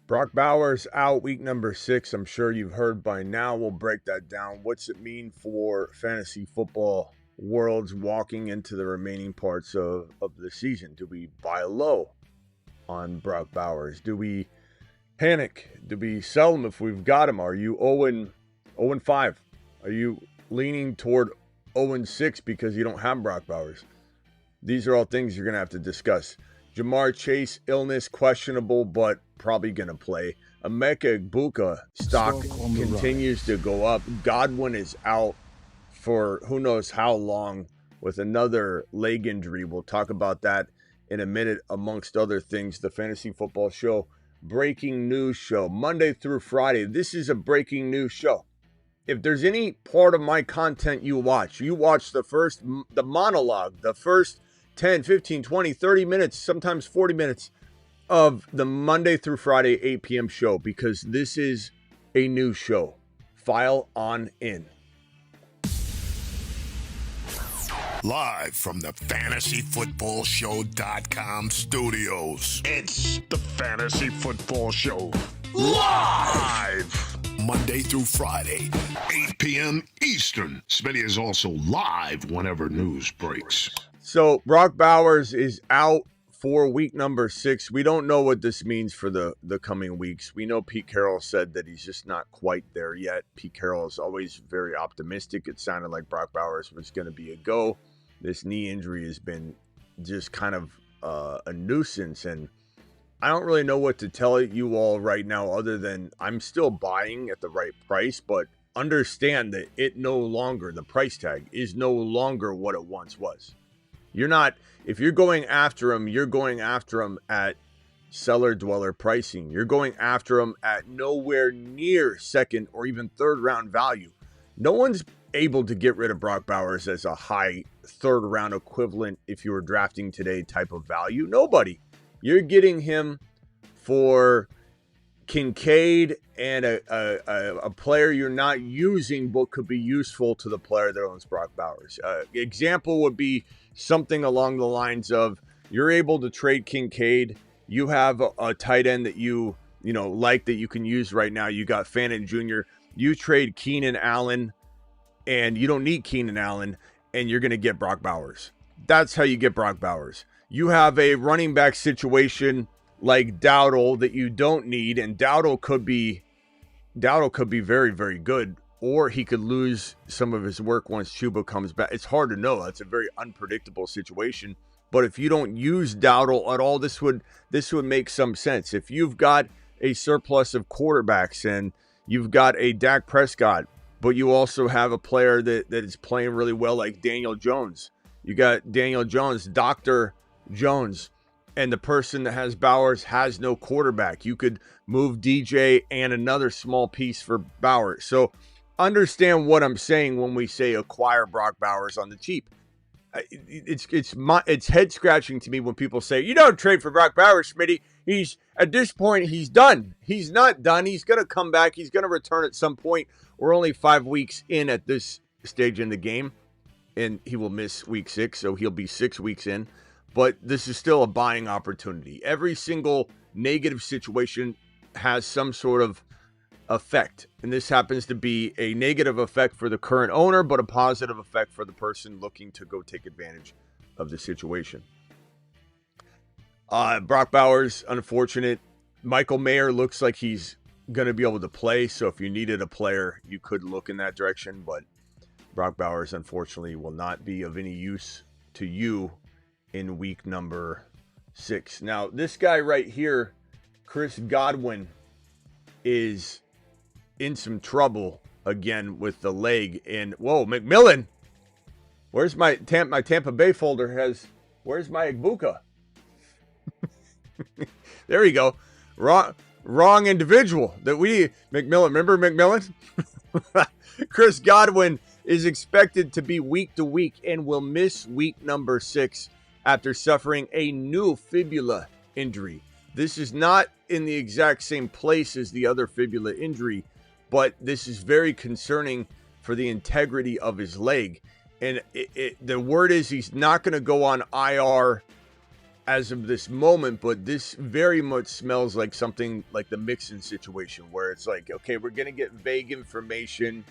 Brock Bowers out week number 6. I'm sure you've heard by now. We'll break that down. What's it mean for fantasy football worlds walking into the remaining parts of the season? Do we buy low on Brock Bowers? Do we panic? Do we sell him if we've got him? Are you 0-5? Are you leaning toward 0-6 because you don't have Brock Bowers? These are all things you're going to have to discuss. Jamar Chase, illness, questionable, but probably going to play. Emeka Egbuka stock continues to go up. Godwin is out for who knows how long with another leg injury. We'll talk about that in a minute, amongst other things. The Fantasy Football Show, breaking news show, Monday through Friday. This is a breaking news show. If there's any part of my content you watch the monologue, the first 10, 15, 20, 30 minutes, sometimes 40 minutes of the Monday through Friday 8 p.m. show, because this is a new show. File on in. Live from the FantasyFootballShow.com studios. It's the Fantasy Football Show. Live! Monday through Friday, 8 p.m. Eastern. Smitty is also live whenever news breaks. So Brock Bowers is out for week number 6. We don't know what this means for the coming weeks. We know Pete Carroll said that he's just not quite there yet. Pete Carroll is always very optimistic. It sounded like Brock Bowers was going to be a go. This knee injury has been just kind of a nuisance, and I don't really know what to tell you all right now other than I'm still buying at the right price, but understand that the price tag is no longer what it once was. If you're going after him, you're going after him at cellar dweller pricing. You're going after him at nowhere near second or even third round value. No one's able to get rid of Brock Bowers as a high third round equivalent if you were drafting today type of value. Nobody. You're getting him for Kincaid and a player you're not using but could be useful to the player that owns Brock Bowers. Example would be something along the lines of you're able to trade Kincaid. You have a tight end that you like that you can use right now. You got Fannin Jr. You trade Keenan Allen, and you don't need Keenan Allen, and you're going to get Brock Bowers. That's how you get Brock Bowers. You have a running back situation like Dowdle that you don't need, and Dowdle could be very, very good, or he could lose some of his work once Chuba comes back. It's hard to know. That's a very unpredictable situation. But if you don't use Dowdle at all, this would make some sense. If you've got a surplus of quarterbacks and you've got a Dak Prescott, but you also have a player that is playing really well like Daniel Jones. You got Daniel Jones, Dr. Jones, and the person that has Bowers has no quarterback. You could move DJ and another small piece for Bowers. So understand what I'm saying when we say acquire Brock Bowers on the cheap. It's head scratching to me when people say you don't trade for Brock Bowers, Smitty. At this point he's done. He's not done. He's going to come back. He's going to return at some point. We're only 5 weeks in at this stage in the game, and he will miss week 6, so he'll be 6 weeks in. But this is still a buying opportunity. Every single negative situation has some sort of effect, and this happens to be a negative effect for the current owner, but a positive effect for the person looking to go take advantage of the situation. Brock Bowers, unfortunate. Michael Mayer looks like he's going to be able to play, so if you needed a player, you could look in that direction, but Brock Bowers, unfortunately, will not be of any use to you in week number 6. Now, this guy right here, Chris Godwin, is in some trouble again with the leg. And whoa, McMillan, where's my Tampa Bay folder? Where's my Egbuka? There you go. Wrong individual that we McMillan. Remember McMillan? Chris Godwin is expected to be week to week and will miss week number 6 after suffering a new fibula injury. This is not in the exact same place as the other fibula injury, but this is very concerning for the integrity of his leg. And the word is he's not going to go on IR as of this moment, but this very much smells like something like the Mixon situation, where it's like, okay, we're going to get vague information.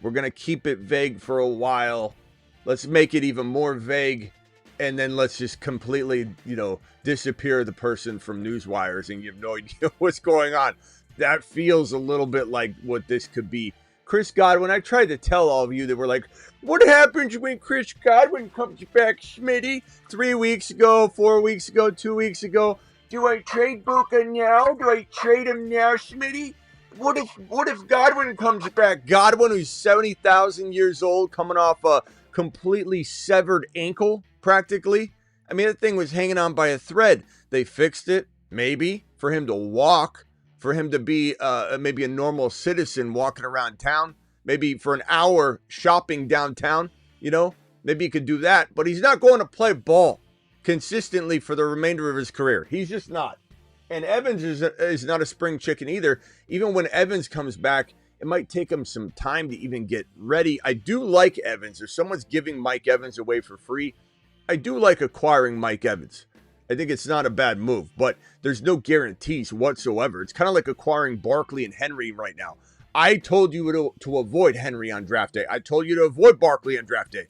We're going to keep it vague for a while. Let's make it even more vague. And then let's just completely, disappear the person from news wires and you have no idea what's going on. That feels a little bit like what this could be. Chris Godwin, I tried to tell all of you that were like, what happens when Chris Godwin comes back, Smitty? 3 weeks ago, 4 weeks ago, 2 weeks ago. Do I trade Buka now? Do I trade him now, Smitty? What if Godwin comes back? Godwin, who's 70,000 years old, coming off a completely severed ankle, practically. I mean, that thing was hanging on by a thread. They fixed it, maybe, for him to walk. For him to be maybe a normal citizen walking around town, maybe for an hour shopping downtown, maybe he could do that. But he's not going to play ball consistently for the remainder of his career. He's just not. And Evans is not a spring chicken either. Even when Evans comes back, it might take him some time to even get ready. I do like Evans. If someone's giving Mike Evans away for free, I do like acquiring Mike Evans. I think it's not a bad move, but there's no guarantees whatsoever. It's kind of like acquiring Barkley and Henry right now. I told you to avoid Henry on draft day. I told you to avoid Barkley on draft day.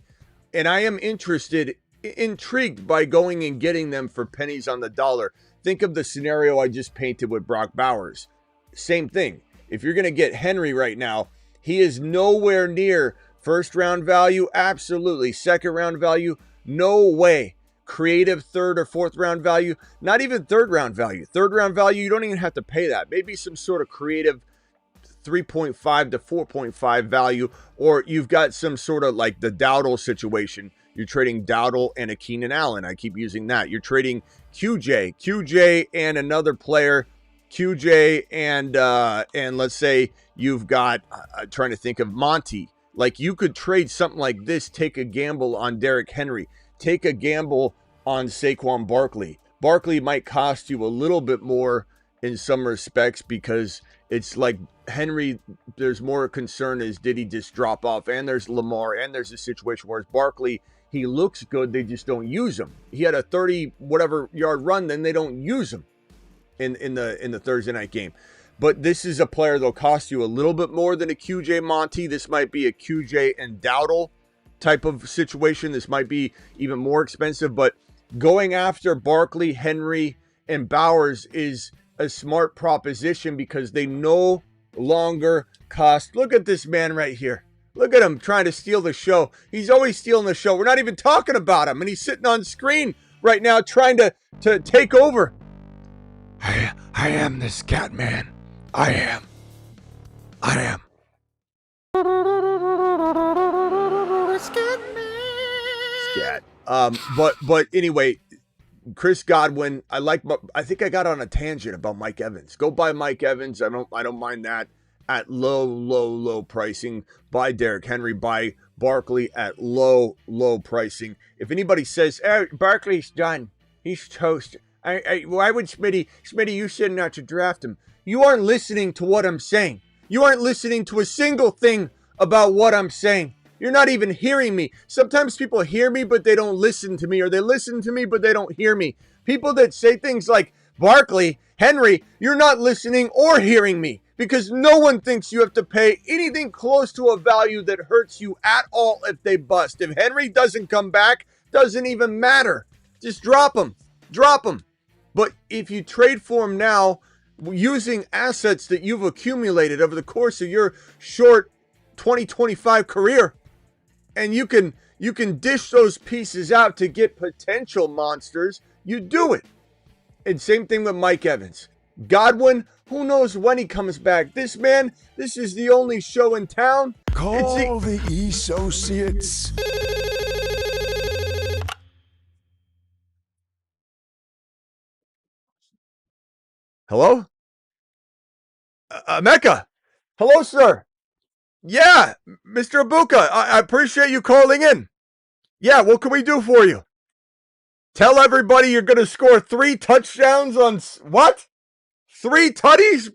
And I am intrigued by going and getting them for pennies on the dollar. Think of the scenario I just painted with Brock Bowers. Same thing. If you're going to get Henry right now, he is nowhere near first round value. Absolutely. Second round value. No way. Creative third or fourth round value, not even third round value. Third round value, you don't even have to pay that. Maybe some sort of creative 3.5 to 4.5 value, or you've got some sort of like the Dowdle situation. You're trading Dowdle and a Keenan Allen. I keep using that. You're trading QJ and another player, QJ and let's say you've got, trying to think of Monty. Like you could trade something like this, take a gamble on Derrick Henry. Take a gamble on Saquon Barkley. Barkley might cost you a little bit more in some respects because it's like Henry, there's more concern is did he just drop off? And there's Lamar, and there's a situation where Barkley, he looks good, they just don't use him. He had a 30-whatever-yard run, then they don't use him in the Thursday night game. But this is a player that'll cost you a little bit more than a QJ Monty. This might be a QJ and Dowdle type of situation. This might be even more expensive, but going after Barkley, Henry, and Bowers is a smart proposition because they no longer cost. Look at this man right here. Look at him trying to steal the show. He's always stealing the show. We're not even talking about him, and he's sitting on screen right now trying to take over. I am the scat man. I am. Scat. But anyway, Chris Godwin, I think I got on a tangent about Mike Evans. Go buy Mike Evans. I don't mind that at low pricing. Buy Derrick Henry, buy Barkley at low pricing. If anybody says, Barkley's done, he's toast. Why would Smitty, you said not to draft him. You aren't listening to what I'm saying. You aren't listening to a single thing about what I'm saying. You're not even hearing me. Sometimes people hear me, but they don't listen to me, or they listen to me, but they don't hear me. People that say things like, Barkley, Henry, you're not listening or hearing me, because no one thinks you have to pay anything close to a value that hurts you at all if they bust. If Henry doesn't come back, doesn't even matter. Just drop him. But if you trade for him now, using assets that you've accumulated over the course of your short 2025 career, and you can dish those pieces out to get potential monsters, you do it. And same thing with Mike Evans. Godwin, who knows when he comes back. This is the only show in town. Call the associates. Hello? Emeka. Hello, sir. Yeah, Mr. Egbuka, I appreciate you calling in. Yeah, what can we do for you? Tell everybody you're going to score 3 touchdowns on what? 3 tutties?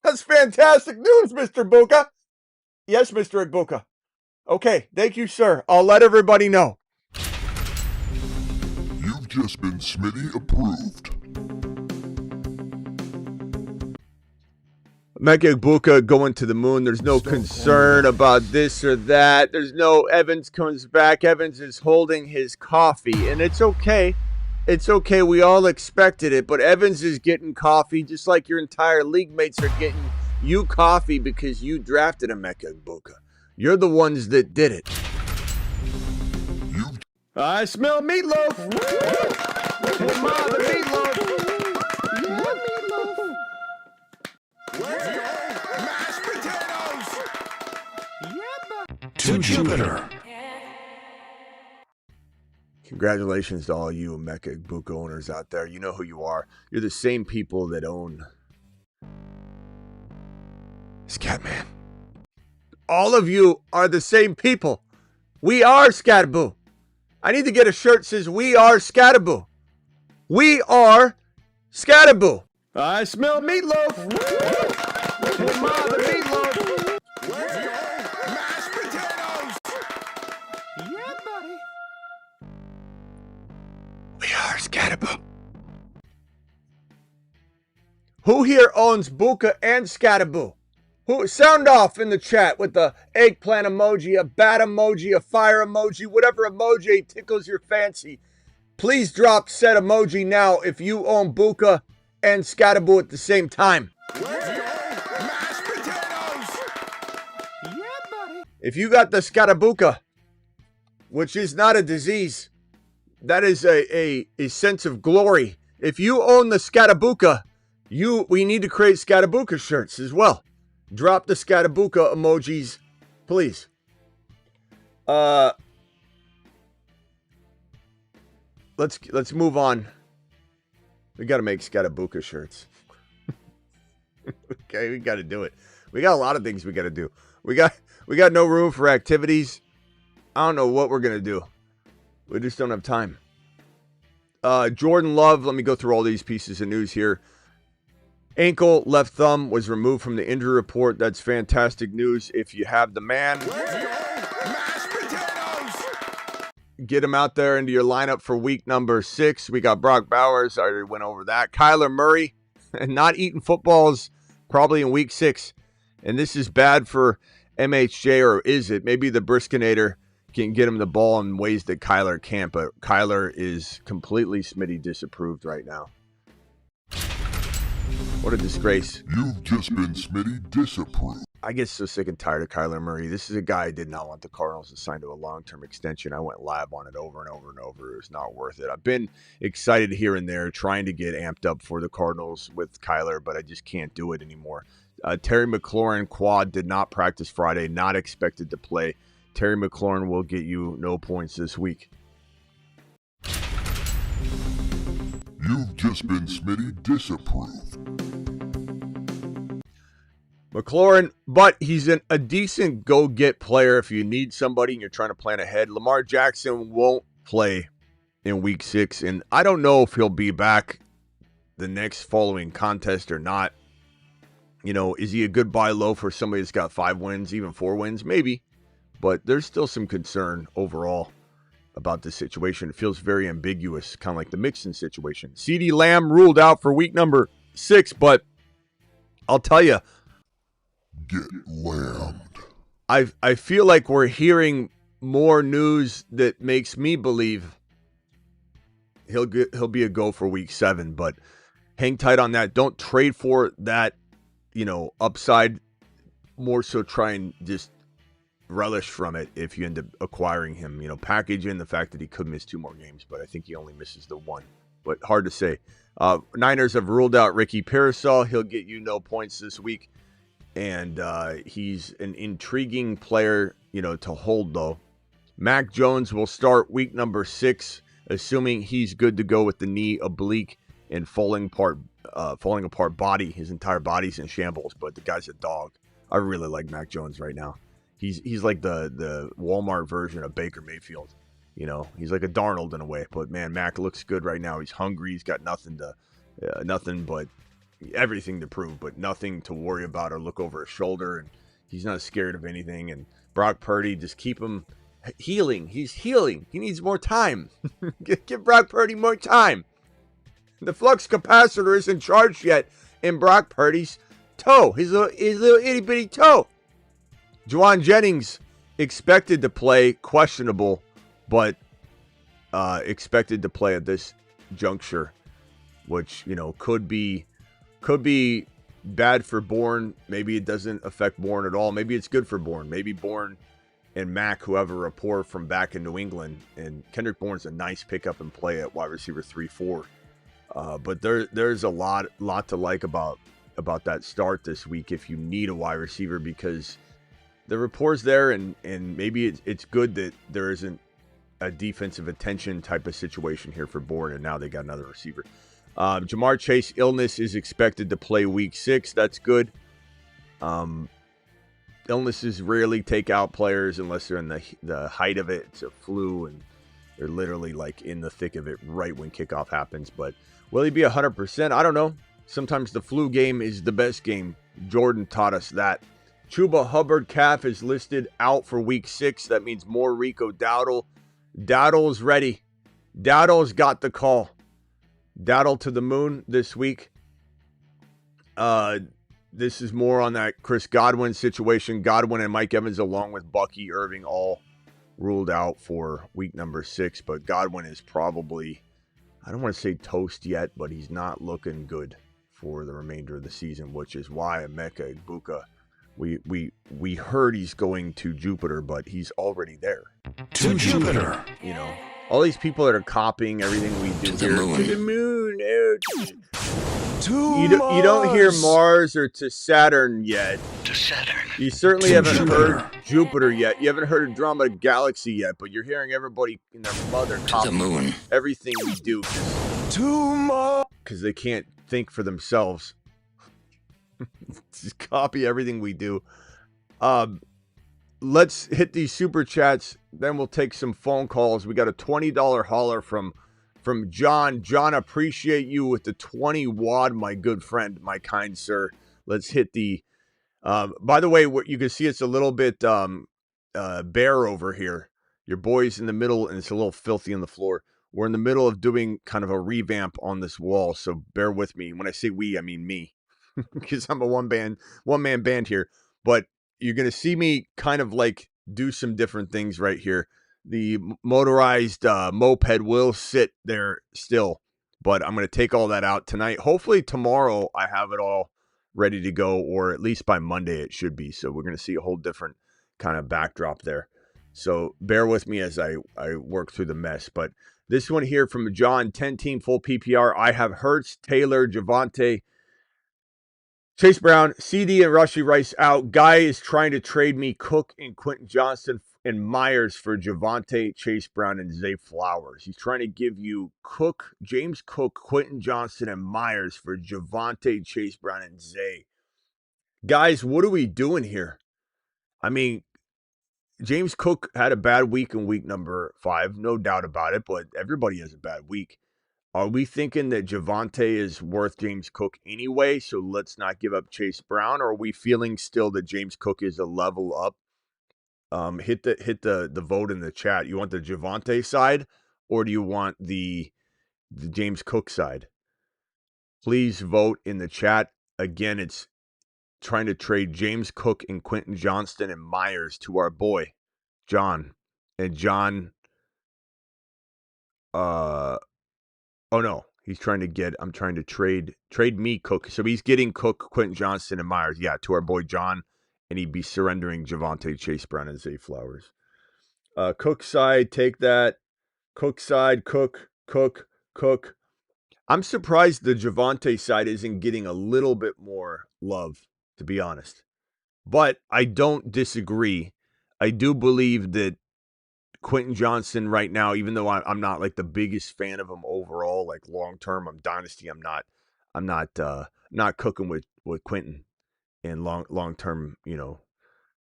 That's fantastic news, Mr. Egbuka. Yes, Mr. Egbuka. Okay, thank you, sir. I'll let everybody know. You've just been Smitty approved. Emeka Egbuka going to the moon. There's no concern about this or that. There's no Evans comes back. Evans is holding his coffee, and it's okay. It's okay. We all expected it, but Evans is getting coffee just like your entire league mates are getting you coffee because you drafted Emeka Egbuka. You're the ones that did it. I smell meatloaf. Hey, Ma, the meatloaf. Yeah, meatloaf. Mashed potatoes! To Jupiter. Congratulations to all you Emeka Egbuka owners out there. You know who you are. You're the same people that own Scatman. all of you are the same people. We are Scataboo. I need to get a shirt that says we are Scataboo. We are Scataboo. I smell meatloaf. Hey, Ma, the meatloaf. Mashed potatoes! Yeah, buddy. We are Scataboo. Who here owns Buka and Scataboo? Who? Sound off in the chat with the eggplant emoji, a bat emoji, a fire emoji, whatever emoji tickles your fancy. Please drop said emoji now if you own Buka and Scataboo at the same time. Mashed potatoes! Yeah, buddy. If you got the Scatabuka, which is not a disease, that is a sense of glory. If you own the Scatabuka, we need to create Scatabuka shirts as well. Drop the Scatabuka emojis, please. Let's move on. We got to make Scatabuka shirts. Okay, we got to do it. We got a lot of things we got to do. We got no room for activities. I don't know what we're gonna do. We just don't have time. Jordan Love. Let me go through all these pieces of news here. Ankle, left thumb was removed from the injury report. That's fantastic news. If you have the man, Mashed potatoes! get him out there into your lineup for week number 6. We got Brock Bowers. I already went over that. Kyler Murray, and not eating footballs probably in week 6. And this is bad for MHJ, or is it? Maybe the Briskinator can get him the ball in ways that Kyler can't, but Kyler is completely Smitty disapproved right now. What a disgrace. You've just been Smitty disapproved. I get so sick and tired of Kyler Murray. This is a guy I did not want the Cardinals to sign to a long-term extension. I went live on it over and over and over. It was not worth it. I've been excited here and there, trying to get amped up for the Cardinals with Kyler, but I just can't do it anymore. Terry McLaurin quad did not practice Friday, not expected to play. Terry McLaurin will get you no points this week. You've just been Smitty disapproved. McLaurin, but he's a decent go-get player if you need somebody and you're trying to plan ahead. Lamar Jackson won't play in week 6, and I don't know if he'll be back the next following contest or not. You know, is he a good buy low for somebody that's got 5 wins, even 4 wins? Maybe. But there's still some concern overall about this situation. It feels very ambiguous, kind of like the Mixon situation. CeeDee Lamb ruled out for week number 6, but I'll tell you, Get lambed. I feel like we're hearing more news that makes me believe he'll be a go for week 7, but hang tight on that. Don't trade for that, upside. More so try and just relish from it if you end up acquiring him. Package in the fact that he could miss 2 more games, but I think he only misses the 1. But hard to say. Niners have ruled out Ricky Pearsall. He'll get you no points this week. And he's an intriguing player, to hold, though. Mac Jones will start week number 6, assuming he's good to go with the knee oblique and falling apart body. His entire body's in shambles, but the guy's a dog. I really like Mac Jones right now. He's like the Walmart version of Baker Mayfield. He's like a Darnold in a way. But, man, Mac looks good right now. He's hungry. He's got nothing but everything to prove, but nothing to worry about or look over his shoulder, and he's not scared of anything. And Brock Purdy, just keep him healing. He's healing. He needs more time. Give Brock Purdy more time. The flux capacitor isn't charged yet in Brock Purdy's toe. His little itty bitty toe. Juwan Jennings expected to play, questionable, but expected to play at this juncture, which could be bad for Bourne. Maybe it doesn't affect Bourne at all. Maybe it's good for Bourne. Maybe Bourne and Mack, who have a rapport from back in New England, and Kendrick Bourne's a nice pickup and play at wide receiver 3-4. But there's a lot to like about that start this week if you need a wide receiver, because the rapport's there, and maybe it's good that there isn't a defensive attention type of situation here for Bourne, and now they got another receiver. Jamar Chase illness is expected to play week 6. That's good. Illnesses rarely take out players unless they're in the height of it. It's a flu, and they're literally like in the thick of it right when kickoff happens. But will he be 100%? I don't know. Sometimes the flu game is the best game. Jordan taught us that. Chuba Hubbard calf is listed out for week 6. That means more Rico Dowdle. Dowdle's ready. Dowdle's got the call. Dowdle to the moon this week. This is more on that Chris Godwin situation. Godwin and Mike Evans, along with Bucky Irving, all ruled out for week number 6. But Godwin is probably, I don't want to say toast yet, but he's not looking good for the remainder of the season, which is why Emeka Egbuka, we heard he's going to Jupiter, but he's already there. To Jupiter. All these people that are copying everything we do here. To the moon. You don't hear Mars or to Saturn yet. To Saturn. You certainly haven't heard Jupiter yet. You haven't heard Andromeda Galaxy yet, but you're hearing everybody and their mother copy the moon. Everything we do. To Mars. Because they can't think for themselves. Just copy everything we do. Let's hit these super chats. Then we'll take some phone calls. We got a $20 hauler from John. John, appreciate you with the 20 wad, my good friend, my kind sir. Let's hit the. By the way, what you can see, it's a little bit bare over here. Your boy's in the middle, and it's a little filthy on the floor. We're in the middle of doing kind of a revamp on this wall, so bear with me. When I say we, I mean me, because I'm a one-man band here. But you're going to see me kind of like do some different things right here. The motorized moped will sit there still, but I'm going to take all that out tonight. Hopefully tomorrow I have it all ready to go, or at least by Monday it should be. So we're going to see a whole different kind of backdrop there. So bear with me as I work through the mess. But this one here from John, 10-team full PPR. I have Hurts, Taylor, Javonte, Chase Brown, CD, and Rashee Rice out. Guy is trying to trade me Cook and Quentin Johnston and Myers for Javonte, Chase Brown, and Zay Flowers. He's trying to give you Cook, James Cook, Quentin Johnston, and Myers for Javonte, Chase Brown, and Zay. Guys, what are we doing here? I mean, James Cook had a bad week in week number 5, no doubt about it, but everybody has a bad week. Are we thinking that Javonte is worth James Cook anyway, so let's not give up Chase Brown? Or are we feeling still that James Cook is a level up? Hit the vote in the chat. You want the Javonte side, or do you want the James Cook side? Please vote in the chat. Again, it's trying to trade James Cook and Quentin Johnston and Myers to our boy, John. And John, oh no, I'm trying to trade me Cook. So he's getting Cook, Quentin Johnston, and Myers. Yeah, to our boy John. And he'd be surrendering Javonte, Chase Brown, and Zay Flowers. Cook side, take that. Cook side, Cook. I'm surprised the Javonte side isn't getting a little bit more love, to be honest. But I don't disagree. I do believe that Quentin Johnston right now, even though I'm not like the biggest fan of him overall, like long term, I'm dynasty. I'm not cooking with Quentin in long term, a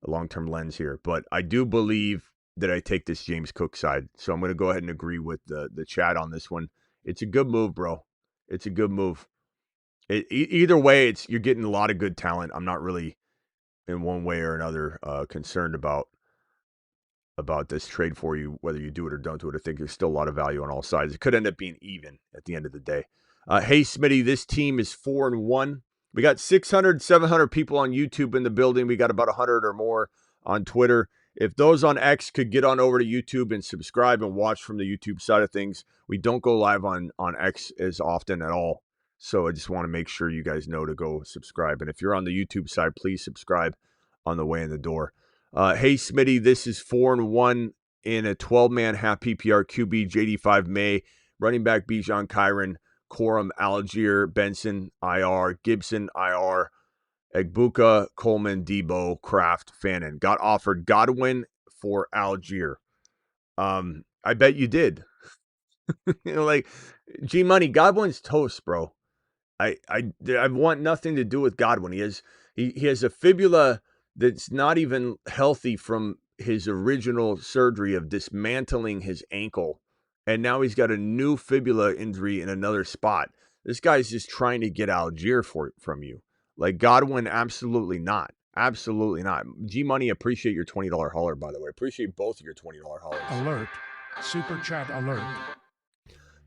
long term lens here. But I do believe that I take this James Cook side, so I'm going to go ahead and agree with the chat on this one. It's a good move, bro. It's a good move. Either way, you're getting a lot of good talent. I'm not really in one way or another concerned about about this trade for you, whether you do it or don't do it. I think there's still a lot of value on all sides. It could end up being even at the end of the day. Hey, Smitty, this team is 4-1. We got 600, 700 people on YouTube in the building. We got about 100 or more on Twitter. If those on X could get on over to YouTube and subscribe and watch from the YouTube side of things, we don't go live on X as often at all. So I just want to make sure you guys know to go subscribe. And if you're on the YouTube side, please subscribe on the way in the door. Hey, Smitty, this is 4-1 in a 12-man half PPR QB, JD5 May, running back Bijan Kyron, Corum, Algier, Benson, IR, Gibson, IR, Egbuka, Coleman, Debo, Kraft, Fannin. Got offered Godwin for Algier. I bet you did. Like, G-Money, Godwin's toast, bro. I want nothing to do with Godwin. He has a fibula that's not even healthy from his original surgery of dismantling his ankle. And now he's got a new fibula injury in another spot. This guy's just trying to get Algier from you. Like Godwin, absolutely not. Absolutely not. G-Money, appreciate your $20 hauler, by the way. Appreciate both of your $20 haulers. Alert. Super chat alert.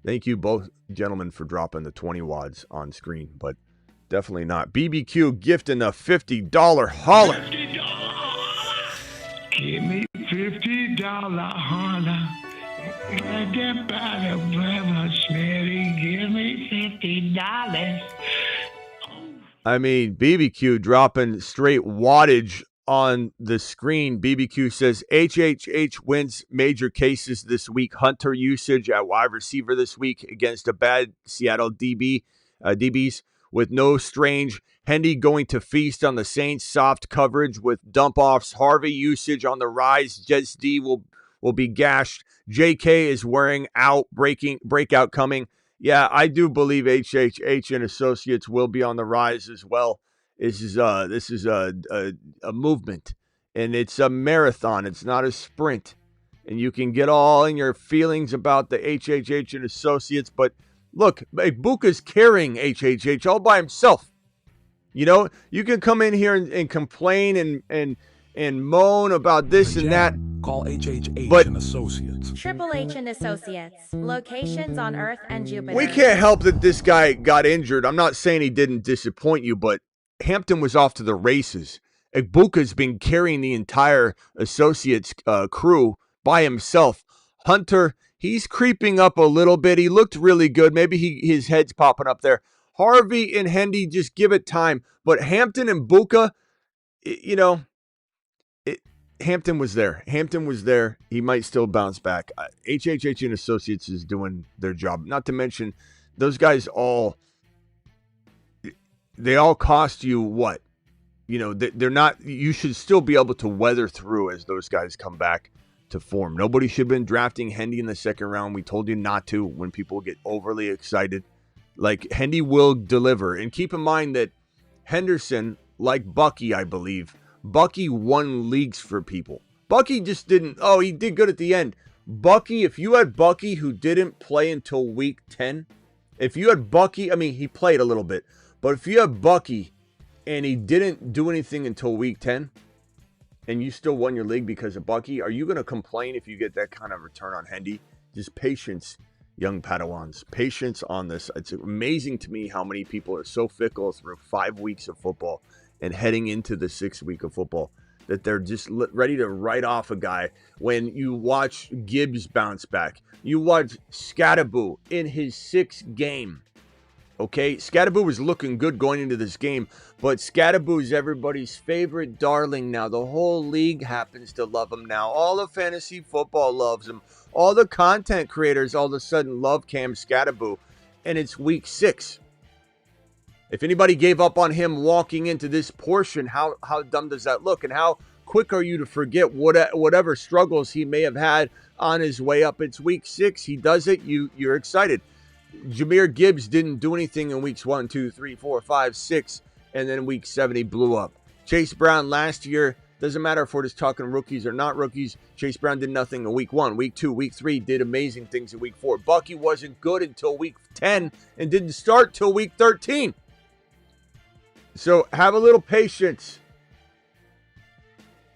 Thank you both gentlemen for dropping the 20 wads on screen, but definitely not. BBQ gifting a $50 hauler. Give me $50 holler. Let that bottle brother Smitty. Give me $50. I mean, BBQ dropping straight wattage on the screen. BBQ says HHH wins major cases this week. Hunter usage at wide receiver this week against a bad Seattle DBs with no Strange. Hendy going to feast on the Saints. Soft coverage with dump offs. Harvey usage on the rise. Jets D will be gashed. JK is wearing out. Breakout coming. Yeah, I do believe HHH and Associates will be on the rise as well. This is a movement, and it's a marathon. It's not a sprint, and you can get all in your feelings about the HHH and Associates. But look, Egbuka's carrying HHH all by himself. You know, you can come in here and complain and moan about this and that. Call HHH and Associates. Triple H and Associates. Locations on Earth and Jupiter. We can't help that this guy got injured. I'm not saying he didn't disappoint you, but Hampton was off to the races. Egbuka's been carrying the entire Associates crew by himself. Hunter, he's creeping up a little bit. He looked really good. Maybe his head's popping up there. Harvey and Hendy, just give it time. But Hampton and Buka, you know, Hampton was there. Hampton was there. He might still bounce back. HHH and Associates is doing their job. Not to mention, those guys they all cost you what? You know, they're not, you should still be able to weather through as those guys come back to form. Nobody should have been drafting Hendy in the second round. We told you not to when people get overly excited. Like, Hendy will deliver. And keep in mind that Henderson, like Bucky, I believe, Bucky won leagues for people. Bucky just didn't, he did good at the end. Bucky, if you had Bucky who didn't play until week 10, if you had Bucky, I mean, he played a little bit, but if you had Bucky and he didn't do anything until week 10 and you still won your league because of Bucky, are you going to complain if you get that kind of return on Hendy? Just patience, young Padawans. Patience on this. It's amazing to me how many people are so fickle through 5 weeks of football and heading into the 6th week of football that they're just ready to write off a guy. When you watch Gibbs bounce back, you watch Scattaboo in his 6th game. Okay, Scattaboo was looking good going into this game, but Scattaboo is everybody's favorite darling now. The whole league happens to love him now. All of fantasy football loves him. All the content creators all of a sudden love Cam Scattaboo, and it's week 6. If anybody gave up on him walking into this portion, how dumb does that look? And how quick are you to forget whatever struggles he may have had on his way up? It's week 6. He does it. You're excited. Jahmyr Gibbs didn't do anything in weeks 1, 2, 3, 4, 5, 6, and then week 7 he blew up. Chase Brown last year, doesn't matter if we're just talking rookies or not rookies, Chase Brown did nothing in week 1. Week 2, week 3, did amazing things in week 4. Bucky wasn't good until week 10 and didn't start till week 13. So have a little patience.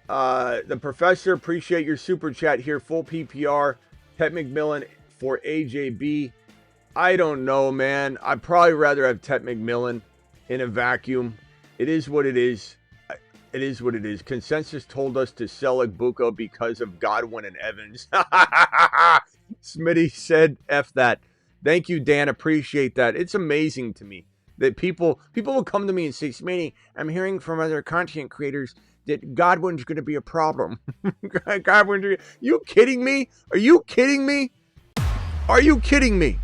The professor, appreciate your super chat here. Full PPR. Ted McMillan for AJB. I don't know, man. I'd probably rather have Ted McMillan in a vacuum. It is what it is. It is what it is. Consensus told us to sell Egbuka because of Godwin and Evans. Smitty said, F that. Thank you, Dan. Appreciate that. It's amazing to me that people will come to me and say, Smitty, I'm hearing from other content creators that Godwin's going to be a problem. You kidding me? Are you kidding me? Are you kidding me?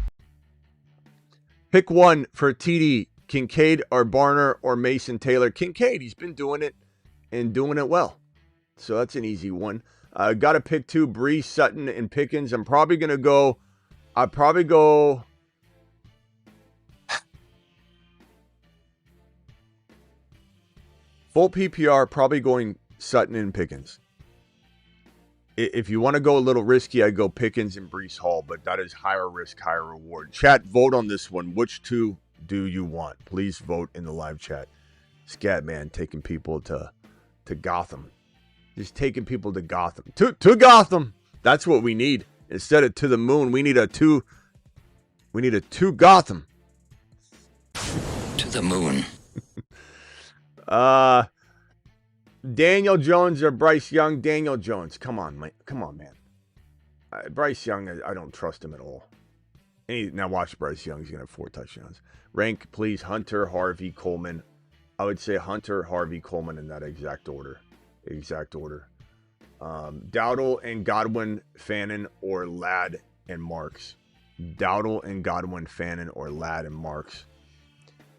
Pick one for TD, Kincaid or Barner or Mason Taylor. Kincaid, he's been doing it and doing it well. So that's an easy one. Got to pick two, Brees, Sutton, and Pickens. I'll probably go full PPR, probably going Sutton and Pickens. If you want to go a little risky, I'd go Pickens and Brees Hall, but that is higher risk, higher reward. Chat, vote on this one. Which two do you want? Please vote in the live chat. Scatman taking people to Gotham. Just taking people to Gotham. To Gotham. That's what we need. Instead of to the moon, we need a two Gotham. To the moon. Daniel Jones or Bryce Young? Daniel Jones. Come on, man. Bryce Young, I don't trust him at all. Now watch Bryce Young. He's going to have 4 touchdowns. Rank, please. Hunter, Harvey, Coleman. I would say Hunter, Harvey, Coleman in that exact order. Dowdle and Godwin, Fannin, or Ladd and Marks. Dowdle and Godwin, Fannin, or Ladd and Marks.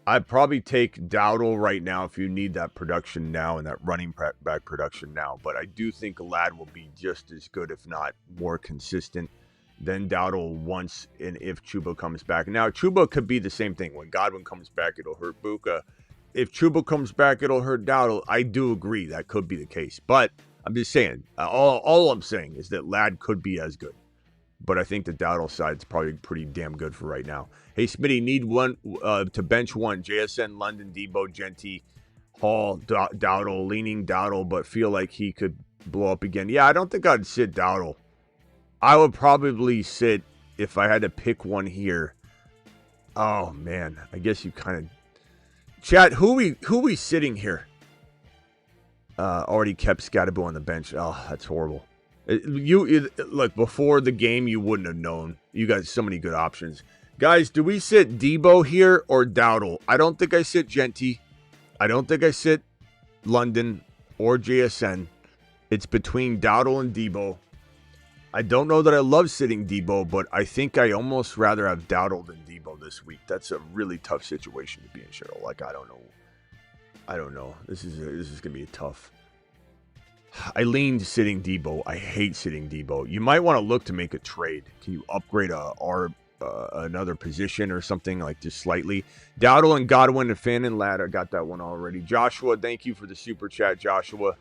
I'd probably take Dowdle right now if you need that production now and that running back production now. But I do think Ladd will be just as good, if not more consistent, than Dowdle once and if Chuba comes back. Now, Chuba could be the same thing. When Godwin comes back, it'll hurt Buka. If Chuba comes back, it'll hurt Dowdle. I do agree that could be the case. But I'm just saying, all I'm saying is that Ladd could be as good. But I think the Dowdle side is probably pretty damn good for right now. Hey, Smitty, need one to bench one. JSN, London, Debo, Genty, Hall, Dowdle, leaning Dowdle, but feel like he could blow up again. Yeah, I don't think I'd sit Dowdle. I would probably sit, if I had to pick one here. Oh, man. I guess you kind of... Chat, who we sitting here? Already kept Scatterbo on the bench. Oh, that's horrible. Look, before the game, you wouldn't have known. You got so many good options. Guys, do we sit Debo here or Dowdle? I don't think I sit Genty. I don't think I sit London or JSN. It's between Dowdle and Debo. I don't know that I love sitting Debo, but I think I almost rather have Dowdle than Debo this week. That's a really tough situation to be in, Cheryl. Like, I don't know. This is going to be tough. I leaned sitting Debo. I hate sitting Debo. You might want to look to make a trade. Can you upgrade another position or something, like just slightly? Dowdle and Godwin and Fannin, Ladd. I got that one already. Joshua, thank you for the super chat, Joshua.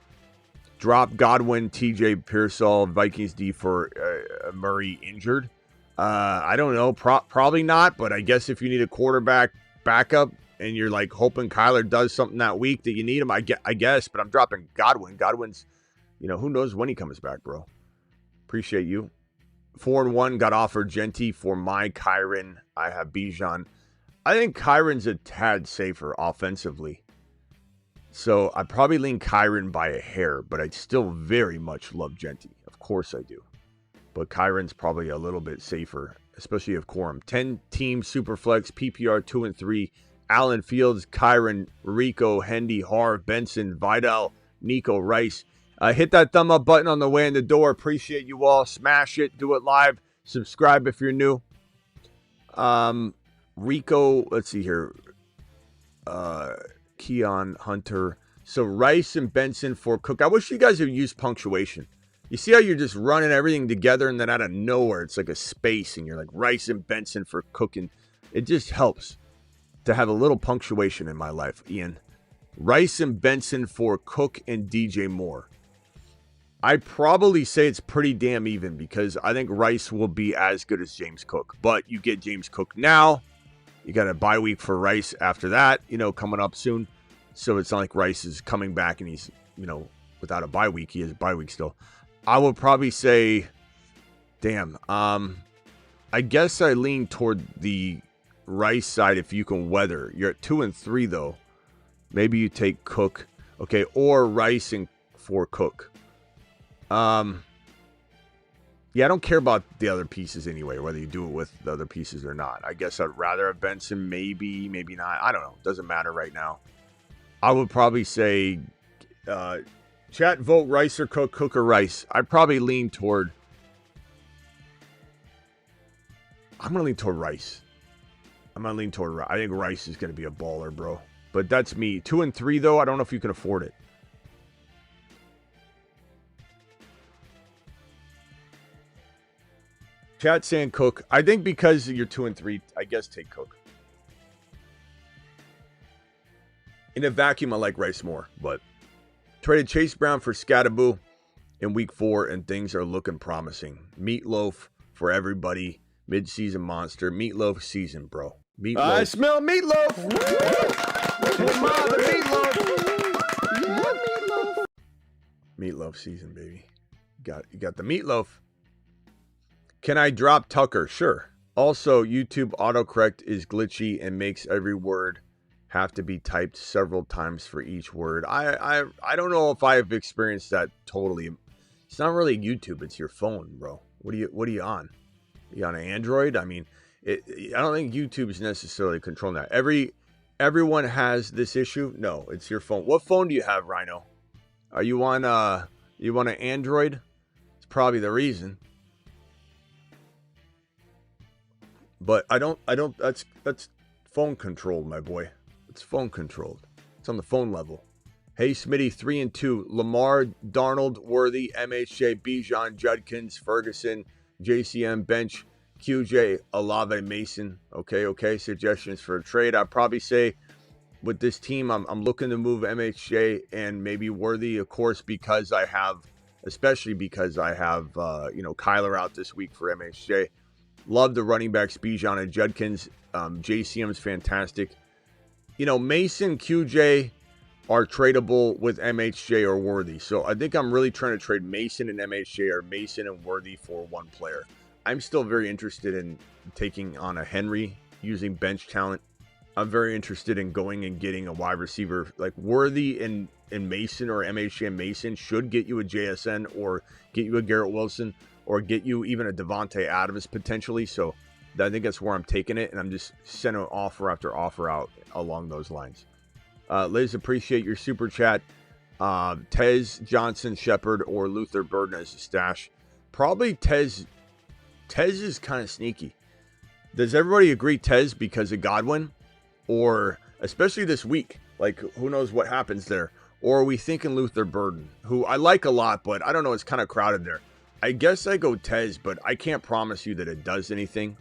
Drop Godwin, TJ Pearsall, Vikings D for Murray injured. I don't know. Probably not, but I guess if you need a quarterback backup and you're like hoping Kyler does something that week that you need him, I guess, but I'm dropping Godwin. Godwin's, who knows when he comes back, bro. Appreciate you. 4-1 got offered Genty for my Kyron. I have Bijan. I think Kyron's a tad safer offensively. So I probably lean Kyron by a hair, but I still very much love Genty. Of course I do. But Kyron's probably a little bit safer, especially if Quorum. 10-team Superflex, PPR 2 and 3. Allen Fields, Kyron, Rico, Hendy, Harv, Benson, Vidal, Nico, Rice. Hit that thumb up button on the way in the door. Appreciate you all. Smash it. Do it live. Subscribe if you're new. Rico, let's see here. Keon, Hunter. So Rice and Benson for Cook. I wish you guys would use punctuation. You see how you're just running everything together and then out of nowhere it's like a space and you're like Rice and Benson for cooking. It just helps to have a little punctuation in my life, Ian. Rice and Benson for Cook and DJ Moore. I'd probably say it's pretty damn even because I think Rice will be as good as James Cook. But you get James Cook now. You got a bye week for Rice after that, coming up soon. So it's not like Rice is coming back and he's, without a bye week. He has a bye week still. I would probably say, damn. I guess I lean toward the Rice side if you can weather. You're at 2 and 3 though. Maybe you take Cook, okay, or Rice and for Cook. Yeah, I don't care about the other pieces anyway, whether you do it with the other pieces or not. I guess I'd rather have Benson, maybe not. I don't know. Doesn't matter right now. I would probably say, chat, vote Rice or Cook, Cook or Rice. I'd probably lean toward, I'm going to lean toward Rice. I think Rice is going to be a baller, bro. But that's me. 2 and 3, though, I don't know if you can afford it. Chat saying Cook. I think because you're 2 and 3, I guess take Cook. In a vacuum, I like Rice more, but traded Chase Brown for Scatterboo in week 4, and things are looking promising. Meatloaf for everybody. Mid-season monster. Meatloaf season, bro. Meatloaf. I smell meatloaf. Meatloaf season, baby. You got the meatloaf. Can I drop Tucker? Sure. Also, YouTube autocorrect is glitchy and makes every word have to be typed several times for each word. I don't know if I've experienced that totally. It's not really YouTube, it's your phone, bro. What are you on? Are you on an Android? I mean, I don't think YouTube is necessarily controlling that. Everyone has this issue. No, it's your phone. What phone do you have, Rhino? Are you on an Android? It's probably the reason. But I don't that's phone controlled, my boy. It's phone controlled. It's on the phone level. Hey, Smitty, 3 and 2. Lamar, Darnold, Worthy, MHJ, Bijan, Judkins, Ferguson, JCM, Bench, QJ, Olave, Mason. Okay. Suggestions for a trade. I'd probably say with this team, I'm looking to move MHJ and maybe Worthy, of course, especially because I have Kyler out this week for MHJ. Love the running backs, Bijan and Judkins. JCM's fantastic. Mason, QJ are tradable with MHJ or Worthy. So I think I'm really trying to trade Mason and MHJ or Mason and Worthy for one player. I'm still very interested in taking on a Henry using bench talent. I'm very interested in going and getting a wide receiver like Worthy and Mason, or MHJ and Mason should get you a JSN or get you a Garrett Wilson or get you even a Devontae Adams potentially. So I think that's where I'm taking it, and I'm just sending offer after offer out along those lines. Liz, appreciate your super chat. Tez, Johnson, Shepard, or Luther Burden as a stash. Probably Tez. Tez is kind of sneaky. Does everybody agree Tez because of Godwin? Or especially this week, like who knows what happens there? Or are we thinking Luther Burden, who I like a lot, but I don't know, it's kind of crowded there. I guess I go Tez, but I can't promise you that it does anything.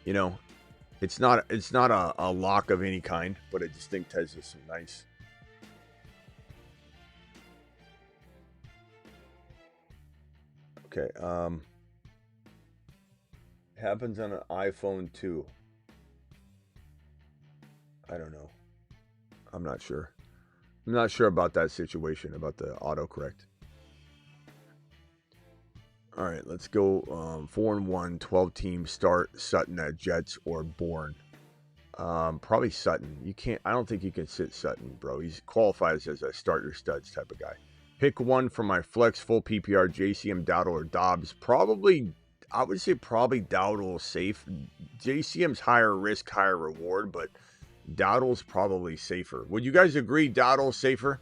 It's not a lock of any kind, but I just think Tez is nice. Okay, happens on an iPhone too. I don't know. I'm not sure. I'm not sure about that situation, about the autocorrect. All right, let's go 4-1, 12 teams. Start Sutton at Jets or Bourne. Probably Sutton. I don't think you can sit Sutton, bro. He qualifies as a start your studs type of guy. Pick one for my flex full PPR, JCM, Dowdle, or Dobbs. I would say probably Dowdle is safe. JCM's higher risk, higher reward, but Dowdle's probably safer. Would you guys agree Dowdle's safer?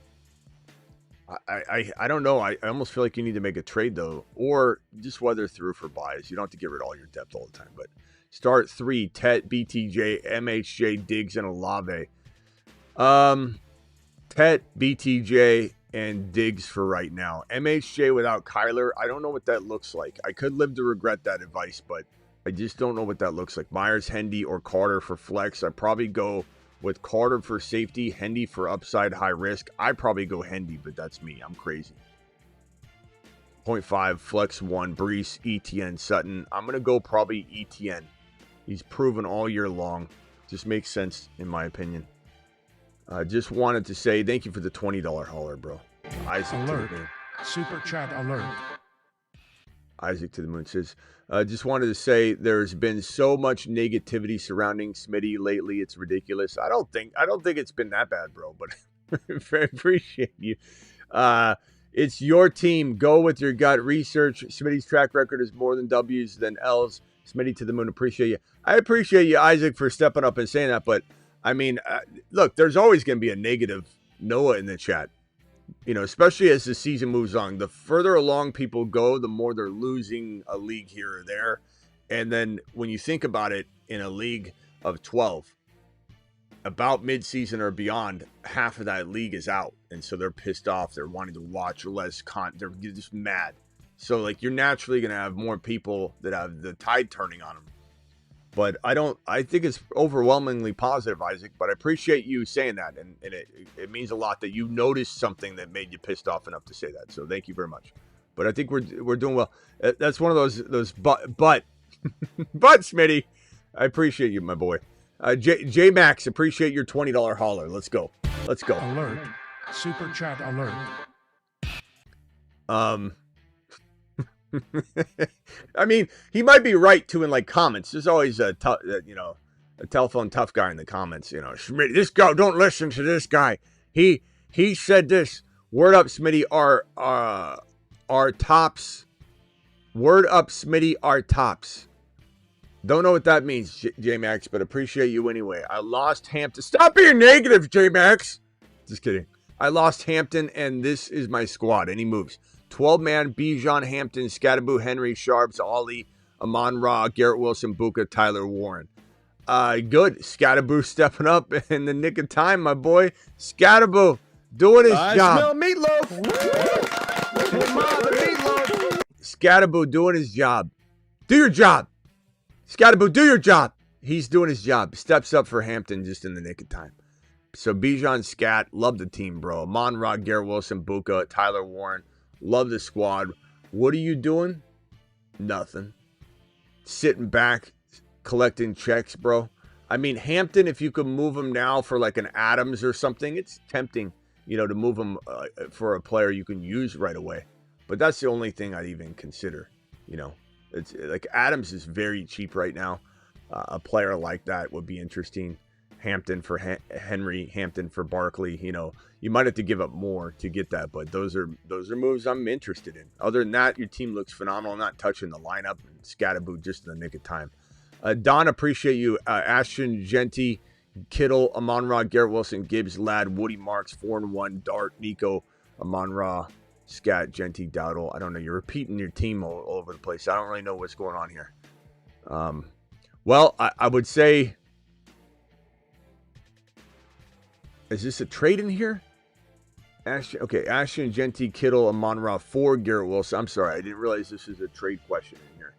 I don't know. I almost feel like you need to make a trade, though, or just weather through for buys. You don't have to get rid of all your depth all the time, but start 3, Tet, BTJ, MHJ, Diggs, and Olave. Tet, BTJ, and Diggs for right now. MHJ without Kyler, I don't know what that looks like. I could live to regret that advice, but I just don't know what that looks like. Myers, Hendy, or Carter for flex. I'd probably go with Carter for safety, Hendy for upside, high risk. I'd probably go Hendy, but that's me. I'm crazy. 0.5, flex 1, Brees, ETN, Sutton. I'm going to go probably ETN. He's proven all year long. Just makes sense, in my opinion. Just wanted to say thank you for the $20 hauler, bro. Isaac Alert. to the moon. Super chat alert. Isaac to the moon says, just wanted to say there's been so much negativity surrounding Smitty lately. It's ridiculous. I don't think it's been that bad, bro, but I appreciate you. It's your team. Go with your gut. Research. Smitty's track record is more than W's than L's. Smitty to the moon. Appreciate you. I appreciate you, Isaac, for stepping up and saying that. But, I mean, look, there's always going to be a negative Noah in the chat. You know, especially as the season moves on. The further along people go, the more they're losing a league here or there. And then when you think about it, in a league of 12, about midseason or beyond, half of that league is out. And so they're pissed off. They're wanting to watch less content. They're just mad. So, like, you're naturally going to have more people that have the tide turning on them. But I think it's overwhelmingly positive, Isaac. But I appreciate you saying that. And it means a lot that you noticed something that made you pissed off enough to say that. So thank you very much. But I think we're doing well. That's one of those but Smitty. I appreciate you, my boy. J Max, appreciate your $20 hauler. Let's go. Alert. Super chat alert. I mean, he might be right too in like comments. There's always a telephone tough guy in the comments. You know, Smitty, this guy, don't listen to this guy. He said this. Word up, Smitty. Our tops. Word up, Smitty. Our tops. Don't know what that means, J-Max, but appreciate you anyway. I lost Hampton. Stop being negative, J-Max. Just kidding. I lost Hampton, and this is my squad. Any moves? 12-man, Bijan, Hampton, Scattaboo, Henry, Sharps, Ollie, Amon-Ra, Garrett Wilson, Buka, Tyler Warren. Good. Scattaboo stepping up in the nick of time, my boy. Scattaboo doing his job. I smell meatloaf. Hey, Ma, the meatloaf. Scattaboo doing his job. Do your job. Scattaboo, do your job. He's doing his job. Steps up for Hampton just in the nick of time. So Bijan, Scat, love the team, bro. Amon-Ra, Garrett Wilson, Buka, Tyler Warren. Love the squad. What are you doing? Nothing. Sitting back, collecting checks, bro. I mean, Hampton, if you could move him now for like an Adams or something, it's tempting, to move him for a player you can use right away. But that's the only thing I'd even consider, It's like Adams is very cheap right now. A player like that would be interesting. Hampton for Henry, Hampton for Barkley. You might have to give up more to get that, but those are moves I'm interested in. Other than that, your team looks phenomenal. I'm not touching the lineup. Scattaboo just in the nick of time. Don, appreciate you. Ashton, Genty, Kittle, Amon-Ra, Garrett Wilson, Gibbs, Ladd, Woody Marks, 4-1, Dart, Nico, Amon-Ra, Scat, Genty, Dowdle. I don't know. You're repeating your team all over the place. I don't really know what's going on here. Well, I would say, is this a trade in here? Ashton, Genty, Kittle, Amon-Ra, for Garrett Wilson. I'm sorry, I didn't realize this is a trade question in here.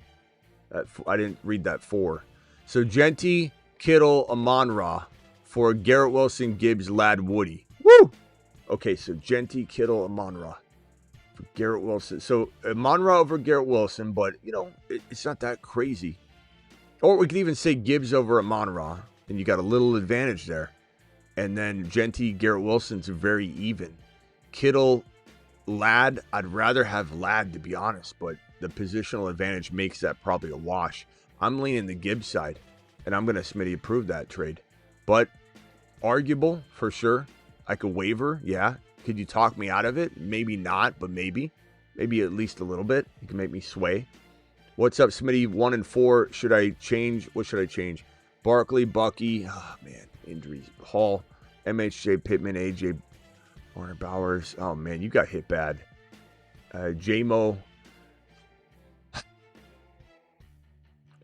I didn't read that for. So Genty, Kittle, Amon-Ra for Garrett Wilson, Gibbs, Ladd, Woody. Woo! Okay, so Genty, Kittle, Amon-Ra for Garrett Wilson. So Amon-Ra over Garrett Wilson, but it's not that crazy. Or we could even say Gibbs over Amon-Ra, and you got a little advantage there. And then Genty, Garrett Wilson's very even. Kittle, Ladd, I'd rather have Ladd, to be honest, but the positional advantage makes that probably a wash. I'm leaning the Gibbs side, and I'm going to Smitty approve that trade. But arguable, for sure. I could waiver, yeah. Could you talk me out of it? Maybe not, but maybe. Maybe at least a little bit. You can make me sway. What's up, Smitty? 1 and 4. Should I change? What should I change? Barkley, Bucky. Oh, man. Injuries. Hall, MHJ, Pittman, AJ, Warner Bowers. Oh, man. You got hit bad. J-Mo.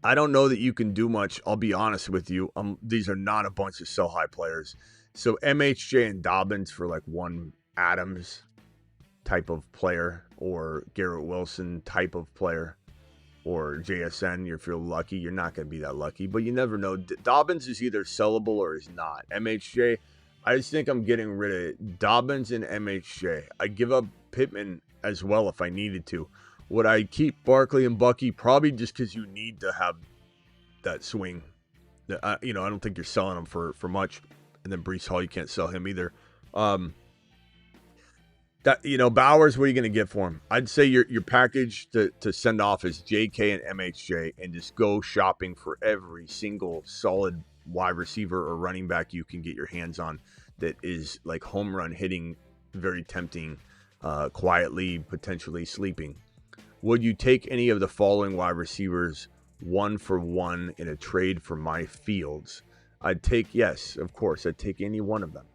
I don't know that you can do much. I'll be honest with you. These are not a bunch of sell-high players. So MHJ and Dobbins for like one Adams type of player, or Garrett Wilson type of player, or JSN. If you're lucky, you're not going to be that lucky, but you never know. Dobbins is either sellable or is not. MHJ, I just think I'm getting rid of Dobbins and MHJ. I give up Pittman as well if I needed to. Would I keep Barkley and Bucky? Probably just because you need to have that swing. I don't think you're selling them for much. And then Breece Hall, you can't sell him either. That's That, Bowers, what are you going to get for him? I'd say your package to send off is JK and MHJ, and just go shopping for every single solid wide receiver or running back you can get your hands on that is like home run hitting, very tempting, quietly, potentially sleeping. Would you take any of the following wide receivers 1-for-1 in a trade for my Fields? Yes, of course. I'd take any one of them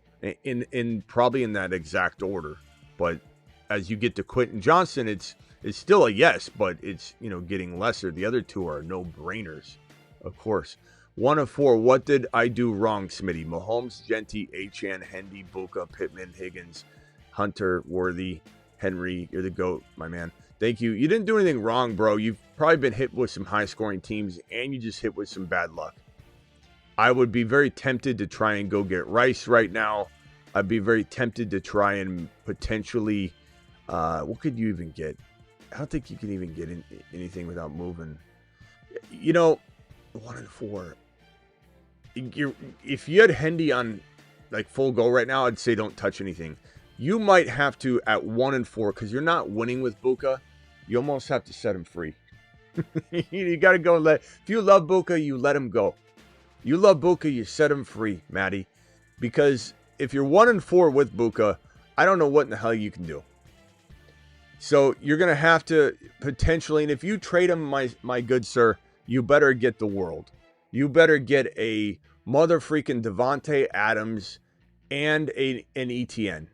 in probably in that exact order. But as you get to Quentin Johnson, it's still a yes, but it's, getting lesser. The other two are no-brainers, of course. 1 of 4, what did I do wrong, Smitty? Mahomes, Genty, Achane, Hendy, Buka, Pittman, Higgins, Hunter, Worthy, Henry. You're the GOAT, my man. Thank you. You didn't do anything wrong, bro. You've probably been hit with some high-scoring teams, and you just hit with some bad luck. I would be very tempted to try and go get Rice right now. I'd be very tempted to try and potentially, what could you even get? I don't think you can even get anything without moving. 1 and 4. If you had Hendy on like full go right now, I'd say don't touch anything. You might have to at 1 and 4 because you're not winning with Buka. You almost have to set him free. You got to go if you love Buka, you let him go. You love Buka, you set him free, Matty, because if you're 1 and 4 with Buka, I don't know what in the hell you can do. So you're going to have to potentially, and if you trade him, my good sir, you better get the world. You better get a mother freaking Devontae Adams and an ETN.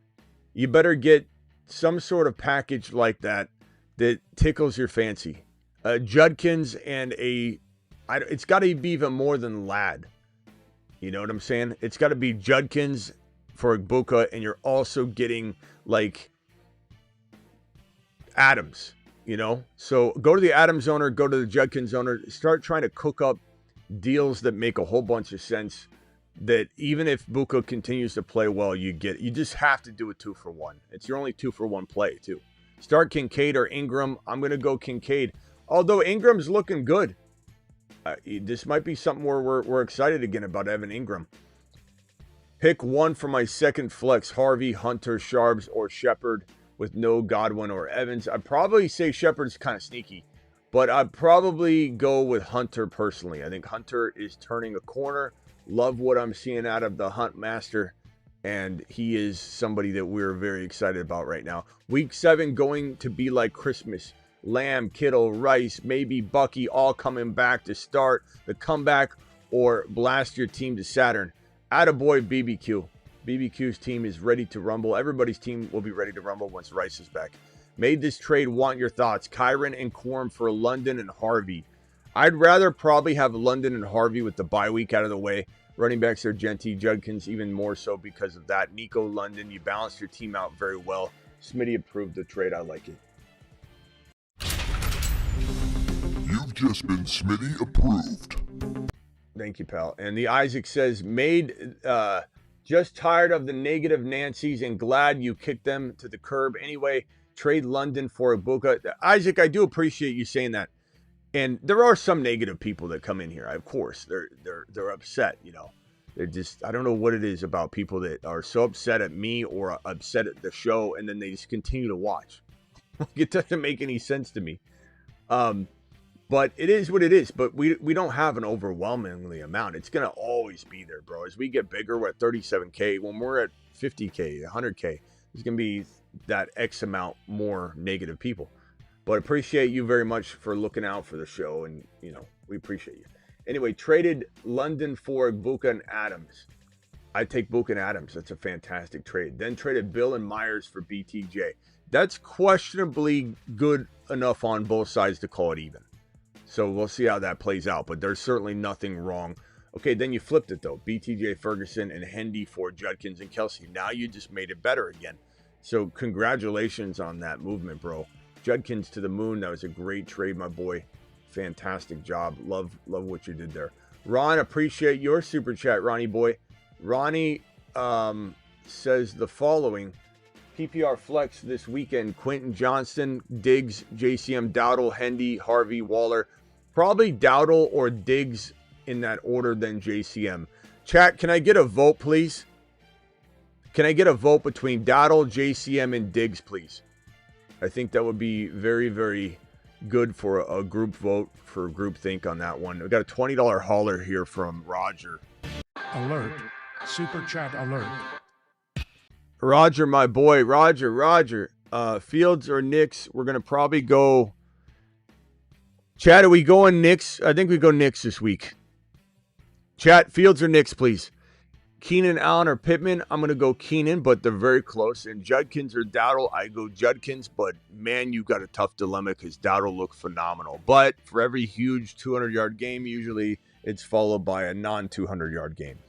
You better get some sort of package like that tickles your fancy. Judkins and it's got to be even more than Ladd. You know what I'm saying? It's got to be Judkins for Egbuka, and you're also getting like Adams, So go to the Adams owner, go to the Judkins owner, start trying to cook up deals that make a whole bunch of sense, that even if Buka continues to play well, you just have to do a 2-for-1. It's your only 2-for-1 play too. Start Kincaid or Ingram. I'm going to go Kincaid. Although Ingram's looking good. This might be something where we're excited again about Evan Ingram. Pick one for my second flex: Harvey, Hunter, Sharps, or Shepard with no Godwin or Evans. I'd probably say Shepard's kind of sneaky, but I'd probably go with Hunter personally. I think Hunter is turning a corner. Love what I'm seeing out of the Hunt Master, and he is somebody that we're very excited about right now. Week 7 going to be like Christmas. Lamb, Kittle, Rice, maybe Bucky, all coming back to start the comeback or blast your team to Saturn. Attaboy BBQ. BBQ's team is ready to rumble. Everybody's team will be ready to rumble once Rice is back. Made this trade. Want your thoughts? Kyron and Quorum for London and Harvey. I'd rather probably have London and Harvey with the bye week out of the way. Running backs are Genty, Judkins even more so because of that. Nico, London, you balanced your team out very well. Smitty approved the trade. I like it. You've just been Smitty approved. Thank you, pal. And the Isaac says, just tired of the negative Nancys and glad you kicked them to the curb. Anyway, trade London for Egbuka. Isaac, I do appreciate you saying that. And there are some negative people that come in here. Of course, they're upset. They're just, I don't know what it is about people that are so upset at me or upset at the show, and then they just continue to watch. It doesn't make any sense to me. But it is what it is. But we don't have an overwhelmingly amount. It's going to always be there, bro. As we get bigger, we're at 37K. When we're at 50K, 100K, there's going to be that X amount more negative people. But appreciate you very much for looking out for the show. And, we appreciate you. Anyway, traded London for Egbuka and Adams. I take Buka and Adams. That's a fantastic trade. Then traded Bill and Myers for BTJ. That's questionably good enough on both sides to call it even. So we'll see how that plays out, but there's certainly nothing wrong. Okay, then you flipped it though. BTJ Ferguson and Hendy for Judkins and Kelsey. Now you just made it better again. So congratulations on that movement, bro. Judkins to the moon. That was a great trade, my boy. Fantastic job. Love what you did there. Ron, appreciate your super chat, Ronnie boy. Ronnie says the following. PPR flex this weekend: Quentin Johnston, Diggs, JCM, Dowdle, Hendy, Harvey, Waller. Probably Dowdle or Diggs in that order, then JCM. Chat, can I get a vote, please? Can I get a vote between Dowdle, JCM, and Diggs, please? I think that would be very, very good for a group vote, for groupthink on that one. We got a $20 hauler here from Roger. Alert. Super chat alert. Roger, my boy. Roger. Fields or Knicks? We're going to probably go... Chat, are we going Knicks? I think we go Knicks this week. Chat, Fields or Knicks, please. Keenan, Allen, or Pittman? I'm going to go Keenan, but they're very close. And Judkins or Dowdle? I go Judkins, but man, you got a tough dilemma because Dowdle looked phenomenal. But for every huge 200-yard game, usually it's followed by a non-200-yard game.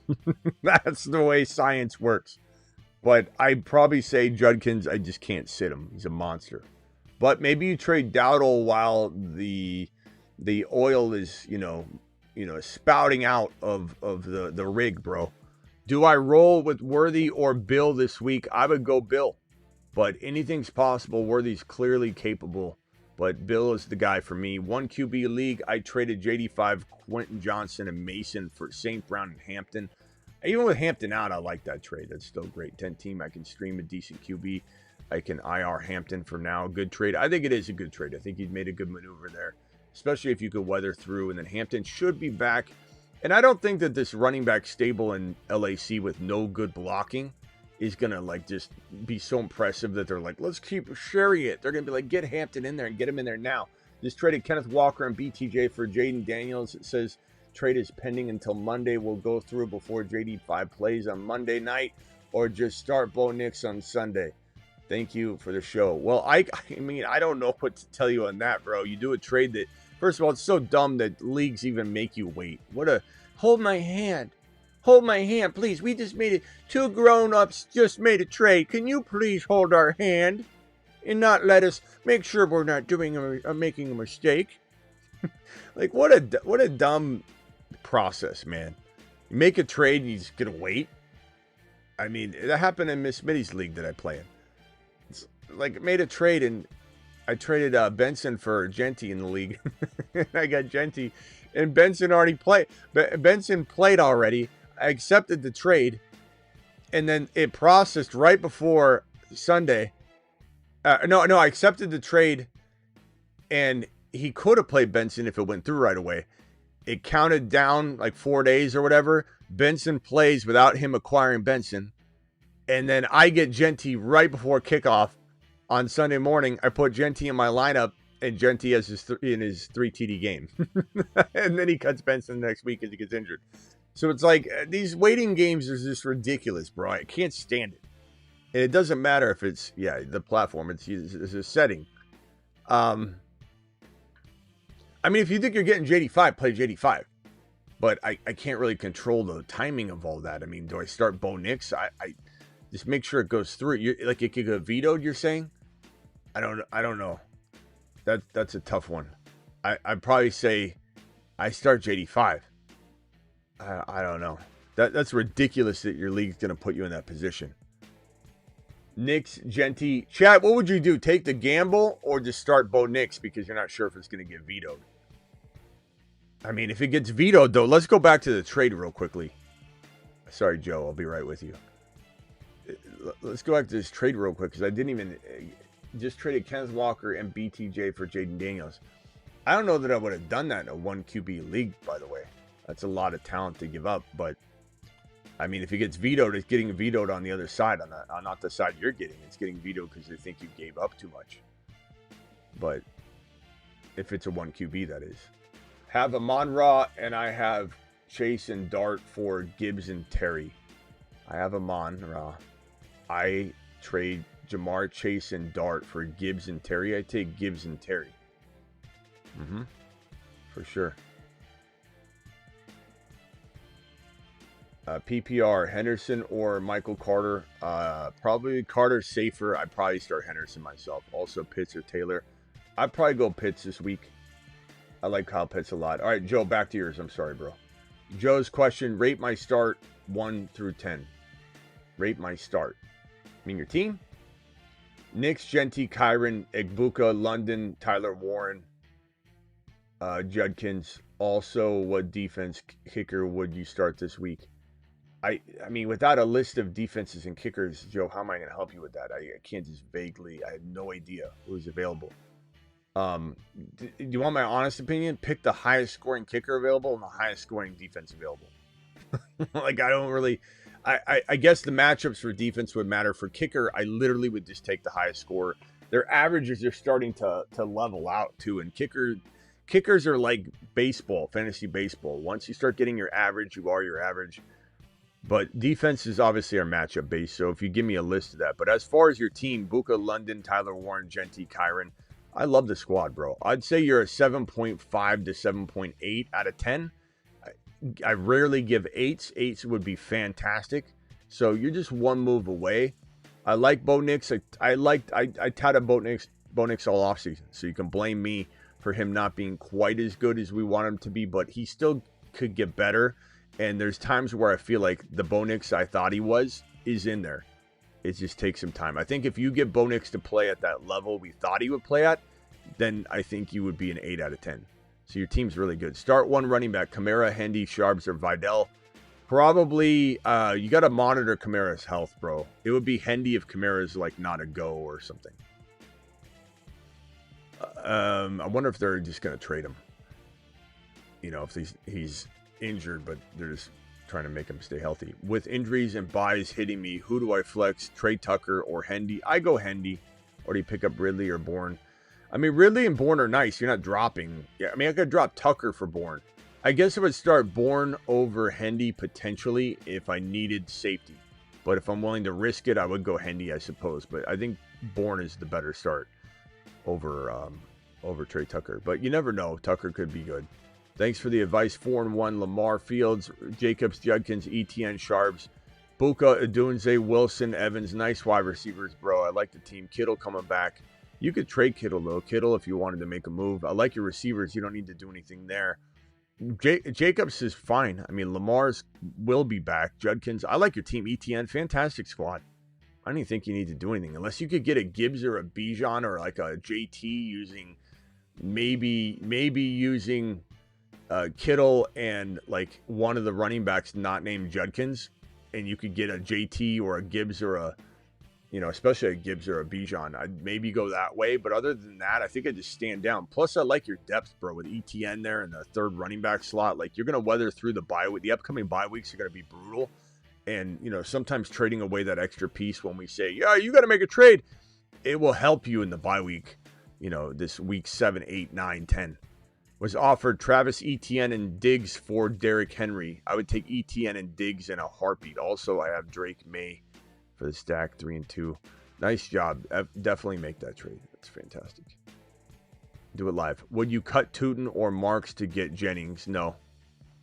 That's the way science works. But I'd probably say Judkins, I just can't sit him. He's a monster. But maybe you trade Dowdle while the oil is, spouting out of the rig, bro. Do I roll with Worthy or Bill this week? I would go Bill. But anything's possible. Worthy's clearly capable. But Bill is the guy for me. 1 QB league, I traded JD5, Quentin Johnson, and Mason for St. Brown and Hampton. Even with Hampton out, I like that trade. That's still great. 10 team, I can stream a decent QB. I can IR Hampton for now. Good trade. I think it is a good trade. I think he'd made a good maneuver there, especially if you could weather through. And then Hampton should be back. And I don't think that this running back stable in LAC with no good blocking is going to just be so impressive that they're like, let's keep sharing it. They're going to be like, get Hampton in there and get him in there now. Just traded Kenneth Walker and BTJ for Jaden Daniels. It says trade is pending until Monday. We'll go through before JD5 plays on Monday night, or just start Bo Nix on Sunday. Thank you for the show. Well, I mean, I don't know what to tell you on that, bro. You do a trade that, first of all, it's so dumb that leagues even make you wait. Hold my hand. Hold my hand, please. We just made it. 2 grown-ups just made a trade. Can you please hold our hand and not let us make sure we're not making a mistake? What a dumb process, man. You make a trade and you just gonna wait. I mean, that happened in Miss Smitty's league that I play in. It's made a trade, and I traded Benson for Genty in the league. I got Genty, and Benson already played. Benson played already. I accepted the trade, and then it processed right before Sunday. No, I accepted the trade, and he could have played Benson if it went through right away. It counted down 4 days or whatever. Benson plays without him acquiring Benson. And then I get Genty right before kickoff on Sunday morning. I put Genty in my lineup, and Genty has his 3 TD game. And then he cuts Benson the next week as he gets injured. So it's these waiting games are just ridiculous, bro. I can't stand it. And it doesn't matter if it's, the platform. It's a setting. I mean, if you think you're getting JD5, play JD5. But I can't really control the timing of all that. I mean, do I start Bo Nix? I just make sure it goes through. It could get vetoed, you're saying? I don't know. That's a tough one. I'd probably say I start JD5. I don't know. That's ridiculous that your league's going to put you in that position. Nix, Genty. Chat, what would you do? Take the gamble or just start Bo Nix because you're not sure if it's going to get vetoed? I mean, if it gets vetoed, though, let's go back to the trade real quickly. Sorry, Joe. I'll be right with you. Let's go back to this trade real quick because I didn't even just traded Kenneth Walker and BTJ for Jaden Daniels. I don't know that I would have done that in a 1 QB league, by the way. That's a lot of talent to give up. But, I mean, if it gets vetoed, it's getting vetoed on the other side, on not the side you're getting. It's getting vetoed because they think you gave up too much. But if it's a 1 QB, that is. Have Amon-Ra, and I have Chase and Dart for Gibbs and Terry. I have Amon-Ra. I trade Jamar, Chase, and Dart for Gibbs and Terry. I take Gibbs and Terry. For sure. PPR, Henderson or Michael Carter. Probably Carter's safer. I'd probably start Henderson myself. Also Pitts or Taylor. I'd probably go Pitts this week. I like Kyle Pitts a lot. All right, Joe, back to yours. I'm sorry, bro. Joe's question, rate my start 1 through 10. Rate my start. I mean your team? Knicks, Genty, Kyron, Egbuka, London, Tyler Warren, Judkins. Also, what defense kicker would you start this week? I mean, without a list of defenses and kickers, Joe, how am I going to help you with that? I can't just vaguely. I have no idea who's available. Do you want my honest opinion? Pick the highest scoring kicker available and the highest scoring defense available. Like, I don't really. I guess the matchups for defense would matter. For kicker, I literally would just take the highest score. Their averages are starting to level out too, and kickers are like baseball, fantasy baseball. Once you start getting your average, you are your average. But defense is obviously our matchup base, so if you give me a list of that. But as far as your team, Buka, London, Tyler Warren, Genty, Kyron, I love the squad, bro. I'd say you're a 7.5 to 7.8 out of 10. I rarely give 8s. 8s would be fantastic. So you're just one move away. I like Bo Nix. I touted Bo Nix all offseason. So you can blame me for him not being quite as good as we want him to be, but he still could get better. And there's times where I feel like the Bo Nix I thought he was is in there. It just takes some time. I think if you get Bo Nix to play at that level we thought he would play at, then I think you would be an 8 out of 10. So your team's really good. Start one running back, Kamara, Hendy, Sharps, or Vidal. Probably, you got to monitor Kamara's health, bro. It would be Hendy if Kamara's like not a go or something. I wonder if they're just going to trade him. You know, if he's injured, but they're just trying to make him stay healthy. With injuries and buys hitting me, who do I flex? Trey Tucker or Hendy? I go Hendy. Or do you pick up Ridley or Bourne? I mean, Ridley and Bourne are nice. You're not dropping. Yeah, I mean, I could drop Tucker for Bourne. I guess I would start Bourne over Hendy potentially if I needed safety. But if I'm willing to risk it, I would go Hendy, I suppose. But I think Bourne is the better start over Trey Tucker. But you never know. Tucker could be good. Thanks for the advice. 4-1, Lamar, Fields, Jacobs, Judkins, ETN, Sharps, Buka, Adunze, Wilson, Evans. Nice wide receivers, bro. I like the team. Kittle coming back. You could trade Kittle, though. Kittle, if you wanted to make a move. I like your receivers. You don't need to do anything there. Jacobs is fine. I mean, Lamar's will be back. Judkins, I like your team. ETN, fantastic squad. I don't even think you need to do anything. Unless you could get a Gibbs or a Bijan or like a JT using, maybe using Kittle and like one of the running backs not named Judkins. And you could get a JT or a Gibbs or a, you know, especially a Gibbs or a Bijan. I'd maybe go that way. But other than that, I think I'd just stand down. Plus, I like your depth, bro, with ETN there in the third running back slot. Like, you're going to weather through the bye week. The upcoming bye weeks are going to be brutal. And, you know, sometimes trading away that extra piece when we say, yeah, you got to make a trade, it will help you in the bye week, you know, this week 7, 8, 9, 10. Was offered Travis Etienne and Diggs for Derrick Henry. I would take Etienne and Diggs in a heartbeat. Also, I have Drake May for the stack, 3 and 2. Nice job. Definitely make that trade. That's fantastic. Do it live. Would you cut Tootin or Marks to get Jennings? No.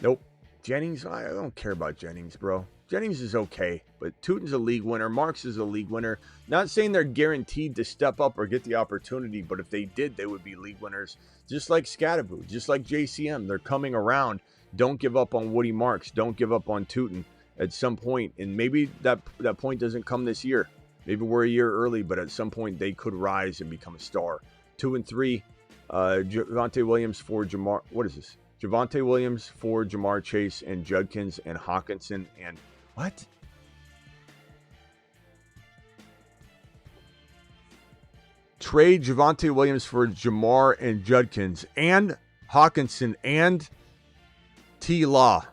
Nope. Jennings, I don't care about Jennings, bro. Jennings is okay, but Tootin's a league winner. Marks is a league winner. Not saying they're guaranteed to step up or get the opportunity, but if they did, they would be league winners. Just like Scatterboo, just like JCM. They're coming around. Don't give up on Woody Marks. Don't give up on Tootin at some point. And maybe that point doesn't come this year. Maybe we're a year early, but at some point they could rise and become a star. 2 and 3. Javonte Williams for Jamar. What is this? Javonte Williams for Jamar Chase and Judkins and Hawkinson and what? Trade Javonte Williams for Jamar and Judkins and Hawkinson and T. Law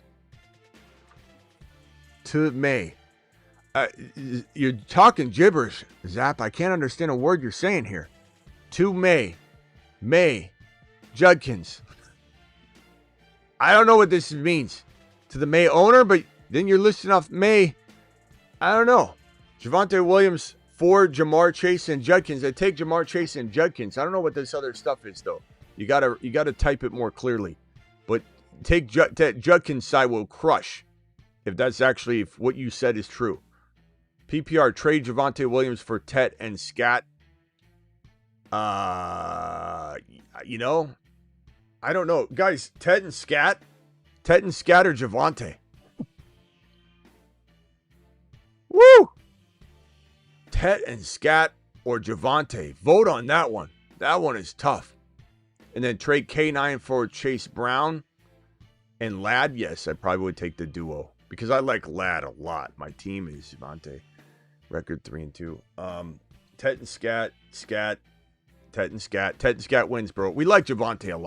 to May. You're talking gibberish, Zap. I can't understand a word you're saying here. To May, Judkins. I don't know what this means to the May owner, but then you're listing off May. I don't know. Javonte Williams for Jamar Chase and Judkins. I take Jamar Chase and Judkins. I don't know what this other stuff is, though. You gotta type it more clearly. But take Judkins side will crush if that's actually if what you said is true. PPR, trade Javonte Williams for Tet and Scat. You know, I don't know. Guys, Tet and Scat or Javonte? Woo! Tet and Scat or Javonte. Vote on that one. That one is tough. And then trade K9 for Chase Brown and Ladd. Yes, I probably would take the duo because I like Lad a lot. My team is Javonte, record 3-2. Tet and Scat, Tet and Scat wins, bro. We like Javonte a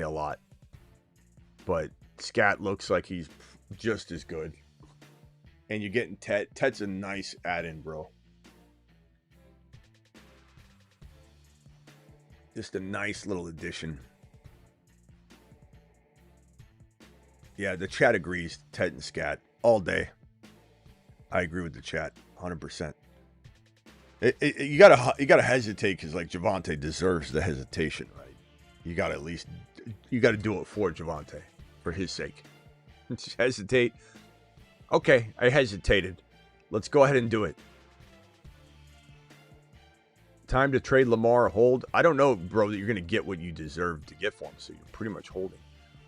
lot. But Scat looks like he's just as good. And you're getting Tet. Tet's a nice add-in, bro. Just a nice little addition. Yeah, the chat agrees. Tet and Scat all day. I agree with the chat, 100%. You gotta hesitate because like Javonte deserves the hesitation, right? You gotta do it for Javonte, for his sake. Just hesitate. Okay, I hesitated. Let's go ahead and do it. Time to trade Lamar, hold. I don't know, bro, that you're gonna get what you deserve to get for him, so you're pretty much holding.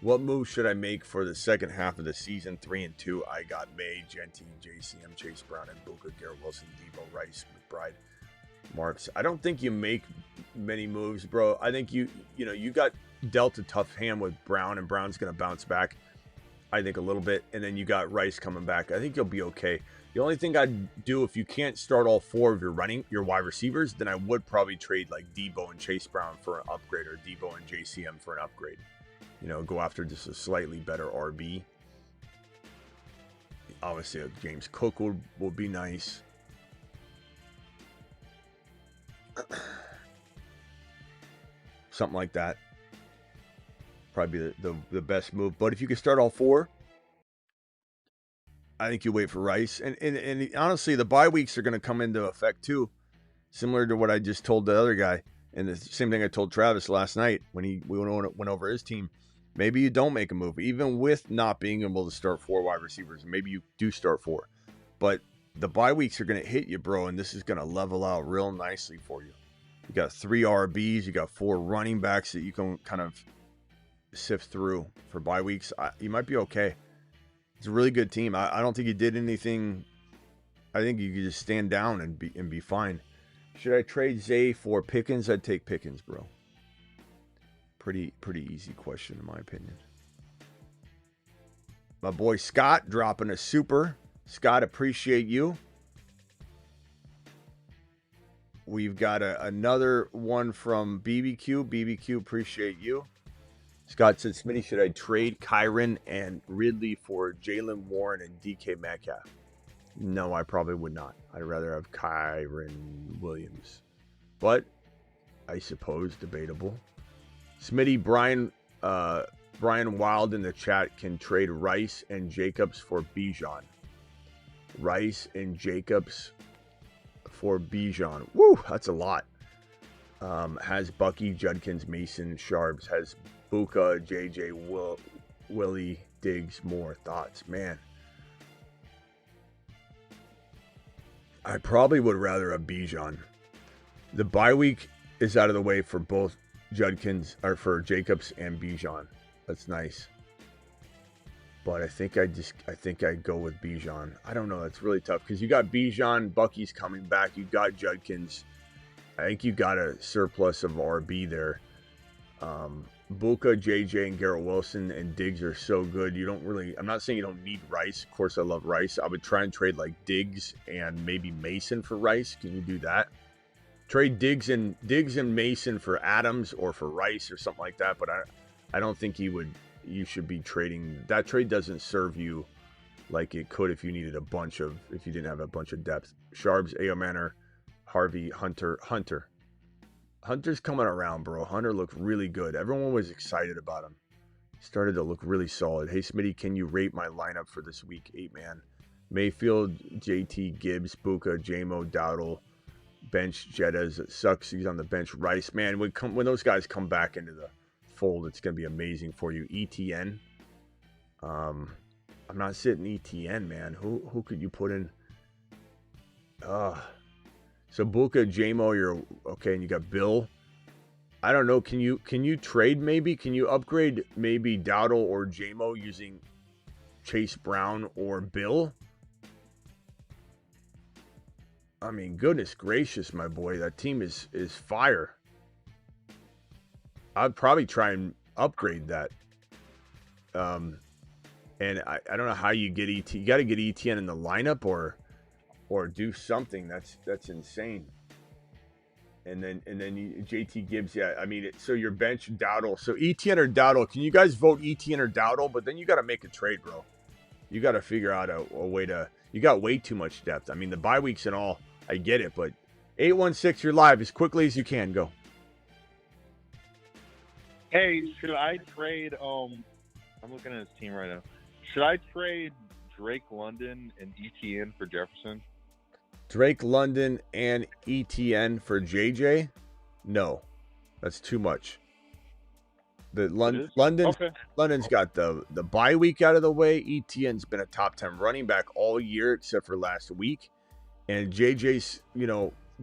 What move should I make for the second half of the season? 3-2. I got May, Genty, JCM, Chase Brown, and Buka, Garrett Wilson, Debo, Rice, McBride, Marks. I don't think you make many moves, bro. I think you got dealt a tough hand with Brown, and Brown's going to bounce back, I think, a little bit. And then you got Rice coming back. I think you'll be okay. The only thing I'd do if you can't start all four of your wide receivers, then I would probably trade like Debo and Chase Brown for an upgrade, or Debo and JCM for an upgrade. Go after just a slightly better RB. Obviously, James Cook will be nice. Something like that. Probably the best move. But if you could start all four, I think you wait for Rice. And honestly, the bye weeks are going to come into effect too. Similar to what I just told the other guy. And the same thing I told Travis last night when we went over his team. Maybe you don't make a move, even with not being able to start 4 wide receivers. Maybe you do start 4. But the bye weeks are going to hit you, bro, and this is going to level out real nicely for you. You got 3 RBs. You got 4 running backs that you can kind of sift through for bye weeks. You might be okay. It's a really good team. I don't think you did anything. I think you could just stand down and be fine. Should I trade Zay for Pickens? I'd take Pickens, bro. Pretty easy question in my opinion. My boy Scott dropping a super. Scott, appreciate you. We've got another one from BBQ. BBQ, appreciate you. Scott said, Smitty, should I trade Kyron and Ridley for Jalen Warren and DK Metcalf? No, I probably would not. I'd rather have Kyron Williams. But I suppose debatable. Smitty, Brian Wild in the chat can trade Rice and Jacobs for Bijan. Rice and Jacobs for Bijan. Woo, that's a lot. Has Bucky, Judkins, Mason, Sharps. Has Buka, JJ, Willie, Diggs, more thoughts. Man. I probably would rather have Bijan. The bye week is out of the way for both Judkins, or for Jacobs and Bijan. That's nice. But I think I'd go with Bijan. I don't know. That's really tough because you got Bijan, Bucky's coming back. You got Judkins. I think you got a surplus of RB there. Buka, JJ, and Garrett Wilson and Diggs are so good. You don't really. I'm not saying you don't need Rice. Of course, I love Rice. I would try and trade like Diggs and maybe Mason for Rice. Can you do that? Trade Diggs and Mason for Adams or for Rice or something like that. But I don't think you should be trading. That trade doesn't serve you like it could if you needed if you didn't have a bunch of depth. Sharps, Aomanor, Harvey, Hunter. Hunter's coming around, bro. Hunter looked really good. Everyone was excited about him. Started to look really solid. Hey, Smitty, can you rate my lineup for this week 8-man? Mayfield, JT, Gibbs, Buka, Jamo, Dowdle, bench, Jettas. It sucks he's on the bench. Rice, man, when those guys come back into the fold, it's going to be amazing for you. ETN. I'm not sitting ETN, man. Who could you put in? So Buka, Jamo, you're okay, and you got Bill. I don't know. Can you trade maybe? Can you upgrade maybe Dowdle or Jamo using Chase Brown or Bill? I mean, goodness gracious, my boy, that team is fire. I'd probably try and upgrade that. And I don't know how you get ET. You got to get ETN in the lineup or do something. That's insane. And then JT Gibbs. Yeah, I mean, so your bench Dowdle. So ETN or Dowdle. Can you guys vote ETN or Dowdle? But then you got to make a trade, bro. You got to figure out a way to. You got way too much depth. I mean, the bye weeks and all. I get it, but 816, you're live as quickly as you can. Go. Hey, should I trade? I'm looking at his team right now. Should I trade Drake London and ETN for Jefferson? Drake London and ETN for JJ? No, that's too much. London's got the bye week out of the way. ETN's been a top 10 running back all year except for last week. And JJ's,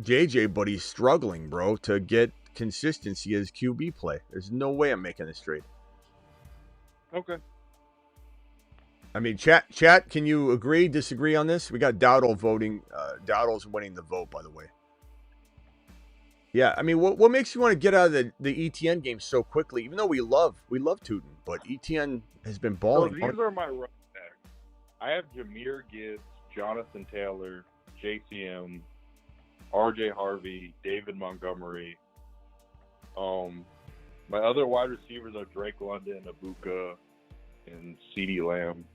JJ, but he's struggling, bro, to get consistency as QB play. There's no way I'm making this trade. Okay. I mean, chat, can you agree, disagree on this? We got Dowdle voting. Dowdle's winning the vote, by the way. Yeah, I mean, what makes you want to get out of the ETN game so quickly? Even though we love Tootin, but ETN has been balling. So these are my running backs. I have Jahmyr Gibbs, Jonathan Taylor, JCM, RJ Harvey, David Montgomery. My other wide receivers are Drake London, Egbuka, and CeeDee Lamb.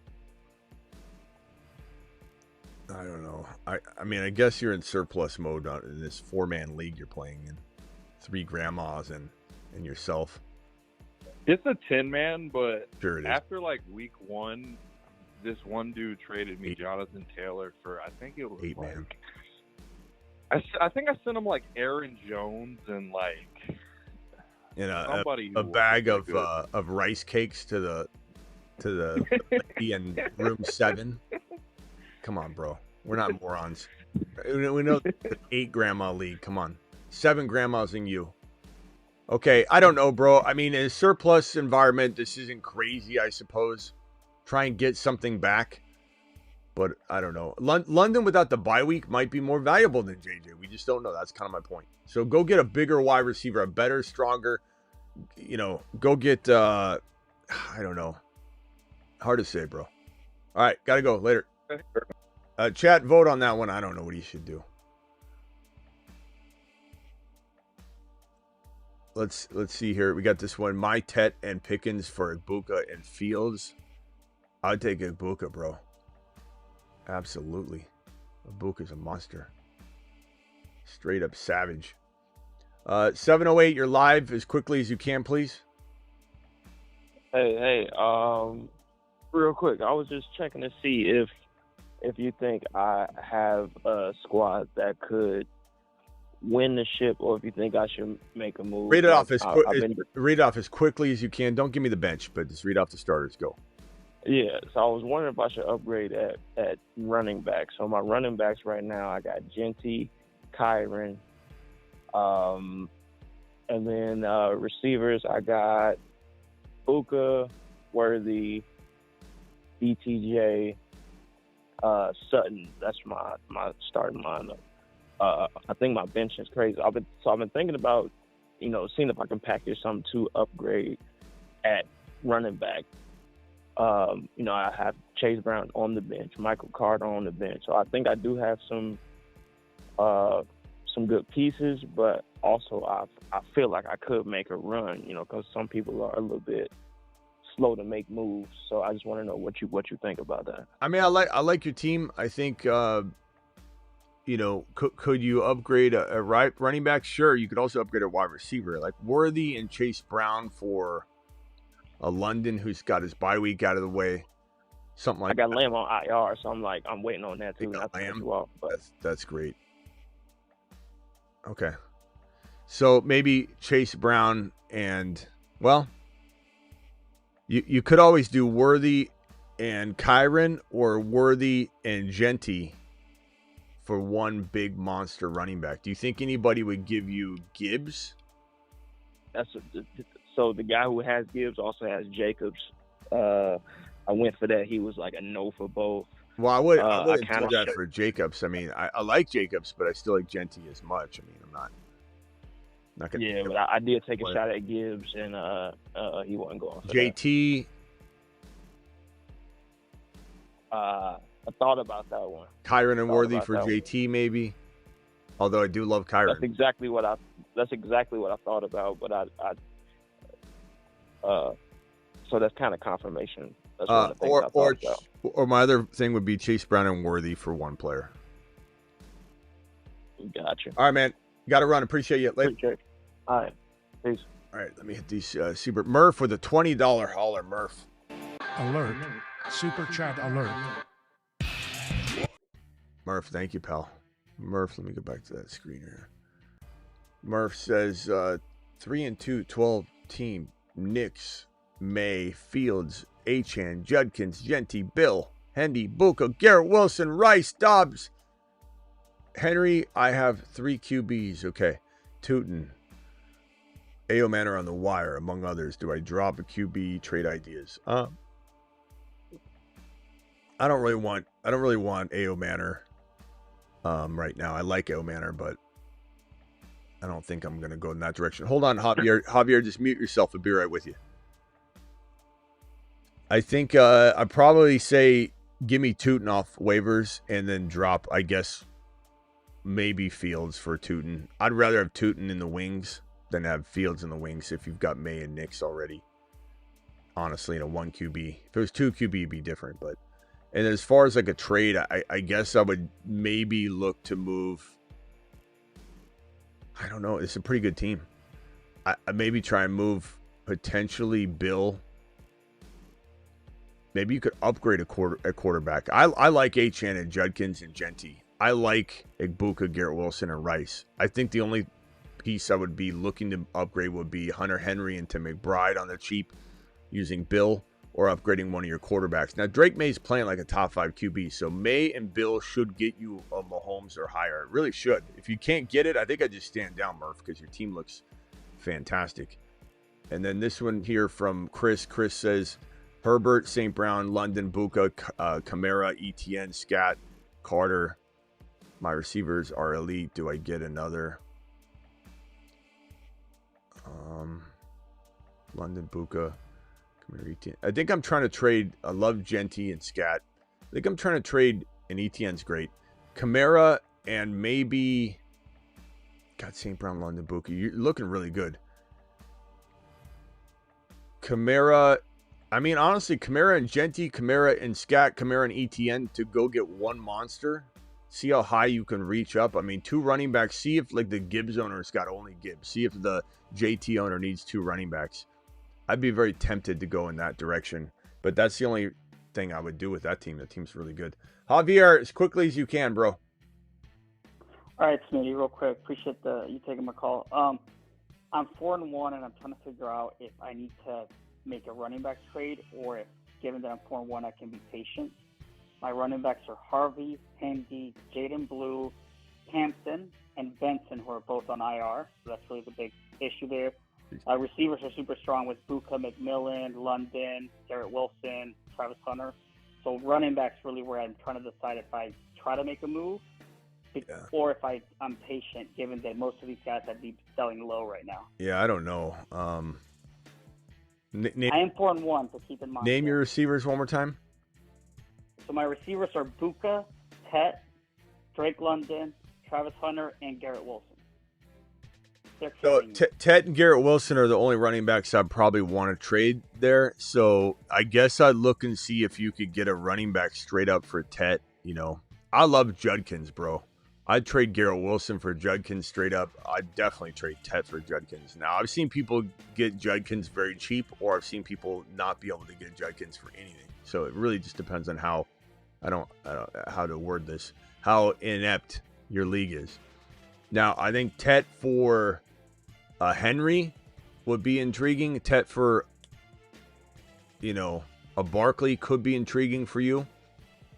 I don't know. I mean, I guess you're in surplus mode in this 4-man league you're playing in. 3 grandmas and yourself. It's a 10-man, but sure it is. After like week 1, this one dude traded me Jonathan Taylor for, I think it was 8-man. I think I sent him like Aaron Jones and like a bag of rice cakes to the lady in room 7. Come on, bro. We're not morons. We know the 8 grandma league. Come on. 7 grandmas and you. Okay, I don't know, bro. I mean, in a surplus environment, this isn't crazy, I suppose. Try and get something back. But I don't know. London without the bye week might be more valuable than JJ. We just don't know. That's kind of my point. So go get a bigger wide receiver, a better, stronger, go get, I don't know. Hard to say, bro. All right, got to go. Later. Chat, vote on that one. I don't know what he should do. Let's see here. We got this one. My Tet and Pickens for Egbuka and Fields. I'd take Egbuka, bro. Absolutely. Egbuka's a monster. Straight up savage. 708, you're live as quickly as you can, please. Hey, real quick, I was just checking to see if you think I have a squad that could win the ship, or if you think I should make a move. Read it off as quickly as you can. Don't give me the bench, but just read off the starters. Go. Yeah, so I was wondering if I should upgrade at running back. So my running backs right now, I got Genty, Kyron, and then receivers, I got Buka, Worthy, BTJ, Sutton. That's my starting lineup. I think my bench is crazy. I've been thinking about, seeing if I can package something to upgrade at running back. I have Chase Brown on the bench, Michael Carter on the bench. So I think I do have some good pieces, but also I feel like I could make a run, because some people are a little bit slow to make moves. So I just want to know what you think about that. I mean, I like your team. I think could you upgrade a running back? Sure. You could also upgrade a wide receiver like Worthy and Chase Brown for a London who's got his bye week out of the way. Something like that. I got Lamb on IR, so I'm waiting on that too. That's great. Okay. So maybe Chase Brown and, well, you could always do Worthy and Kyron or Worthy and Genty for one big monster running back. Do you think anybody would give you Gibbs? So the guy who has Gibbs also has Jacobs. I went for that. He was like a no for both. Well, I wouldn't do that for Jacobs. I mean, I like Jacobs, but I still like Genty as much. I mean, I'm not gonna. Yeah, but I did take a shot at Gibbs, and he wasn't going for JT. I thought about that one. Kyron and Worthy for JT, maybe. Although I do love Kyron. That's exactly what I thought about. But so that's kind of confirmation. That's one of the things I thought about. Or my other thing would be Chase Brown and Worthy for one player. Gotcha. All right, man. Got to run. Appreciate you. Later. All right. Peace. All right, let me hit these super. Murph with a $20 hauler. Murph. Alert. Super chat alert. Murph, thank you, pal. Murph, let me go back to that screen here. Murph says 3-2, 12 team. Knicks, May, Fields, Achan, Judkins, Genty, Bill, Hendy, Buka, Garrett Wilson, Rice, Dobbs, Henry. I have 3 QBs. Okay. Tootin, A.O. Manor on the wire, among others. Do I drop a QB? Trade ideas? I don't really want A.O. Manor right now. I like A.O. Manor, but I don't think I'm going to go in that direction. Hold on, Javier. Javier, just mute yourself. I'll be right with you. I think I'd probably say give me Tootin off waivers and then drop, I guess, maybe Fields for Tootin. I'd rather have Tootin in the wings than have Fields in the wings if you've got May and Knicks already. Honestly, in a 1 QB. If it was 2 QB, it'd be different. But and as far as like a trade, I guess I would maybe look to move. I don't know. It's a pretty good team. I maybe try and move potentially Bill. Maybe you could upgrade a quarterback. I like Achan and Judkins and Genty. I like Egbuka, Garrett Wilson, and Rice. I think the only piece I would be looking to upgrade would be Hunter Henry into McBride on the cheap using Bill or upgrading one of your quarterbacks. Now, Drake May's playing like a top 5 QB, so May and Bill should get you a Mahomes or higher. It really should. If you can't get it, I think I just stand down, Murph, because your team looks fantastic. And then this one here from Chris. Chris says, Herbert, St. Brown, London, Buka, Kamara, ETN, Scat, Carter. My receivers are elite. Do I get another? London, Buka, Kamara, ETN. I think I'm trying to trade. I love Genty and Scat. I think I'm trying to trade, and ETN's great. Kamara and maybe, God, St. Brown, London, Buka. You're looking really good. Kamara. I mean, honestly, Kamara and Genty, Kamara and Scat, Kamara and ETN to go get one monster. See how high you can reach up. I mean, 2 running backs. See if like the Gibbs owner's got only Gibbs. See if the JT owner needs 2 running backs. I'd be very tempted to go in that direction. But that's the only thing I would do with that team. The team's really good. Javier, as quickly as you can, bro. All right, Smitty, real quick. Appreciate you taking my call. I'm 4-1, and I'm trying to figure out if I need to make a running back trade, or if, given that I'm 4-1, I can be patient. My running backs are Harvey, Handy, Jaden Blue, Hampton, and Benson, who are both on IR. So that's really the big issue there. Receivers are super strong with Buka, McMillan, London, Garrett Wilson, Travis Hunter. So running backs really where I'm trying to decide if I try to make a move or if I'm patient, given that most of these guys I'd be selling low right now. Yeah, I don't know. I am 4-1, so keep in mind. Name your receivers one more time. So my receivers are Buka, Tet, Drake London, Travis Hunter, and Garrett Wilson. So Tet and Garrett Wilson are the only running backs I'd probably want to trade there. So I guess I'd look and see if you could get a running back straight up for Tet. You know, I love Judkins, bro. I'd trade Garrett Wilson for Judkins straight up. I'd definitely trade Tet for Judkins. Now, I've seen people get Judkins very cheap, or I've seen people not be able to get Judkins for anything. So it really just depends on how, I don't how to word this, how inept your league is. Now, I think Tet for Henry would be intriguing. Tet for, a Barkley could be intriguing for you.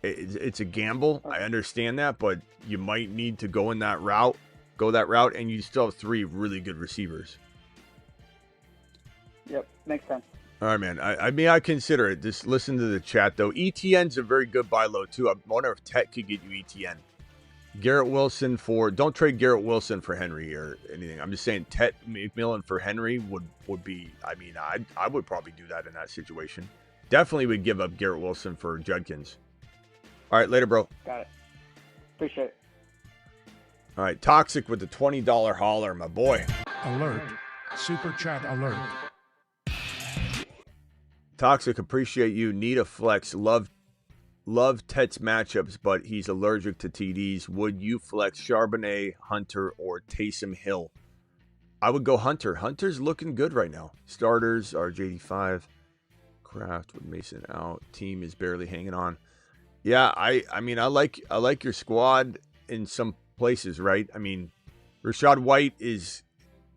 It's a gamble. I understand that, but you might need to go that route, and you still have 3 really good receivers. Yep, makes sense. All right, man. I mean, I consider it. Just listen to the chat, though. ETN's a very good buy low, too. I wonder if Tet could get you ETN. Garrett Wilson don't trade Garrett Wilson for Henry or anything. I'm just saying Tet McMillan for Henry would be, I mean, I would probably do that in that situation. Definitely would give up Garrett Wilson for Judkins. All right, later, bro. Got it. Appreciate it. All right, Toxic with the $20 holler, my boy. Alert. Super chat alert. Toxic, appreciate you. Need a flex. Love Tet's matchups, but he's allergic to TDs. Would you flex Charbonnet, Hunter, or Taysom Hill? I would go Hunter. Hunter's looking good right now. Starters are JD5. Kraft with Mason out. Team is barely hanging on. Yeah, I mean I like your squad in some places, right? I mean, Rashad White is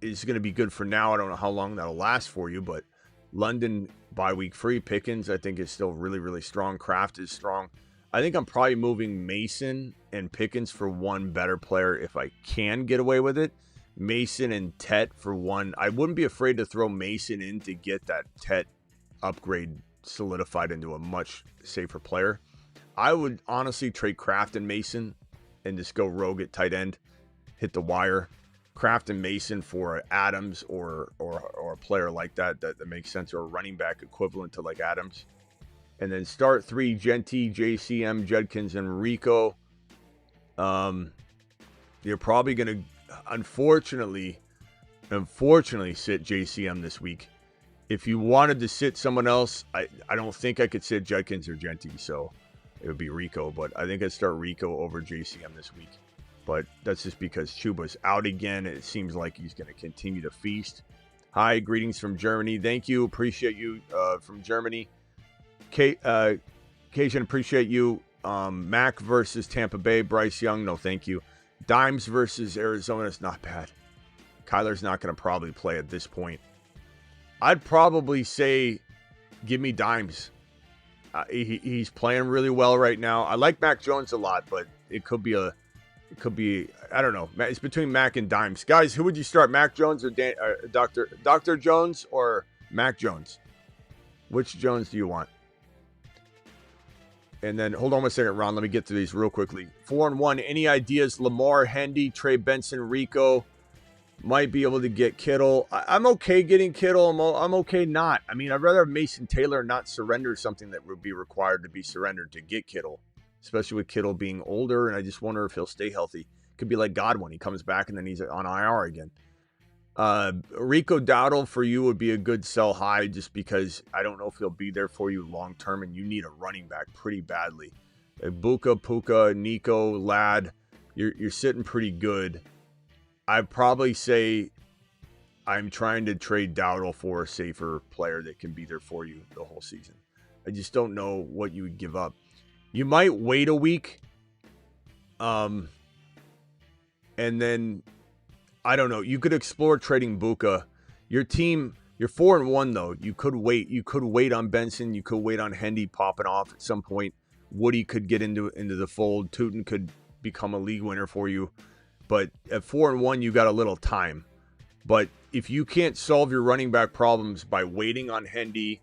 going to be good for now. I don't know how long that'll last for you, but London bye week free. Pickens I think is still really, really strong. Kraft is strong. I think I'm probably moving Mason and Pickens for one better player if I can get away with it. Mason and Tet for one. I wouldn't be afraid to throw Mason in to get that Tet upgrade solidified into a much safer player. I would honestly trade Kraft and Mason and just go rogue at tight end, hit the wire. Kraft and Mason for Adams or a player like that makes sense, or a running back equivalent to like Adams. And then start 3, Genty, JCM, Judkins, and Rico. You're probably going to, unfortunately sit JCM this week. If you wanted to sit someone else, I don't think I could sit Judkins or Genty, so it would be Rico. But I think I'd start Rico over JCM this week. But that's just because Chuba's out again. It seems like he's going to continue to feast. Hi, greetings from Germany. Thank you. Appreciate you from Germany. Cajun, appreciate you. Mac versus Tampa Bay. Bryce Young, no thank you. Dimes versus Arizona is not bad. Kyler's not going to probably play at this point. I'd probably say give me Dimes. He's playing really well right now. I like Mac Jones a lot, but it could be, I don't know. It's between Mac and Dimes. Guys, who would you start? Mac Jones or Dr. Jones or Mac Jones? Which Jones do you want? And then, hold on one second, Ron. Let me get to these real quickly. 4-1. Any ideas? Lamar, Hendy, Trey Benson, Rico. Might be able to get Kittle. I'm okay getting Kittle. I'm okay not. I mean, I'd rather have Mason Taylor not surrender something that would be required to be surrendered to get Kittle, especially with Kittle being older, and I just wonder if he'll stay healthy. Could be like Godwin. He comes back, and then he's on IR again. Rico Dowdle for you would be a good sell high just because I don't know if he'll be there for you long term, and you need a running back pretty badly. Egbuka, Puka, Nico, Ladd, you're sitting pretty good. I'd probably say I'm trying to trade Dowdle for a safer player that can be there for you the whole season. I just don't know what you would give up. You might wait a week. And then I don't know. You could explore trading Buka. Your team, you're 4-1 though. You could wait. You could wait on Benson. You could wait on Hendy popping off at some point. Woody could get into the fold. Tootin could become a league winner for you. But at 4-1, you got a little time. But if you can't solve your running back problems by waiting on Hendy,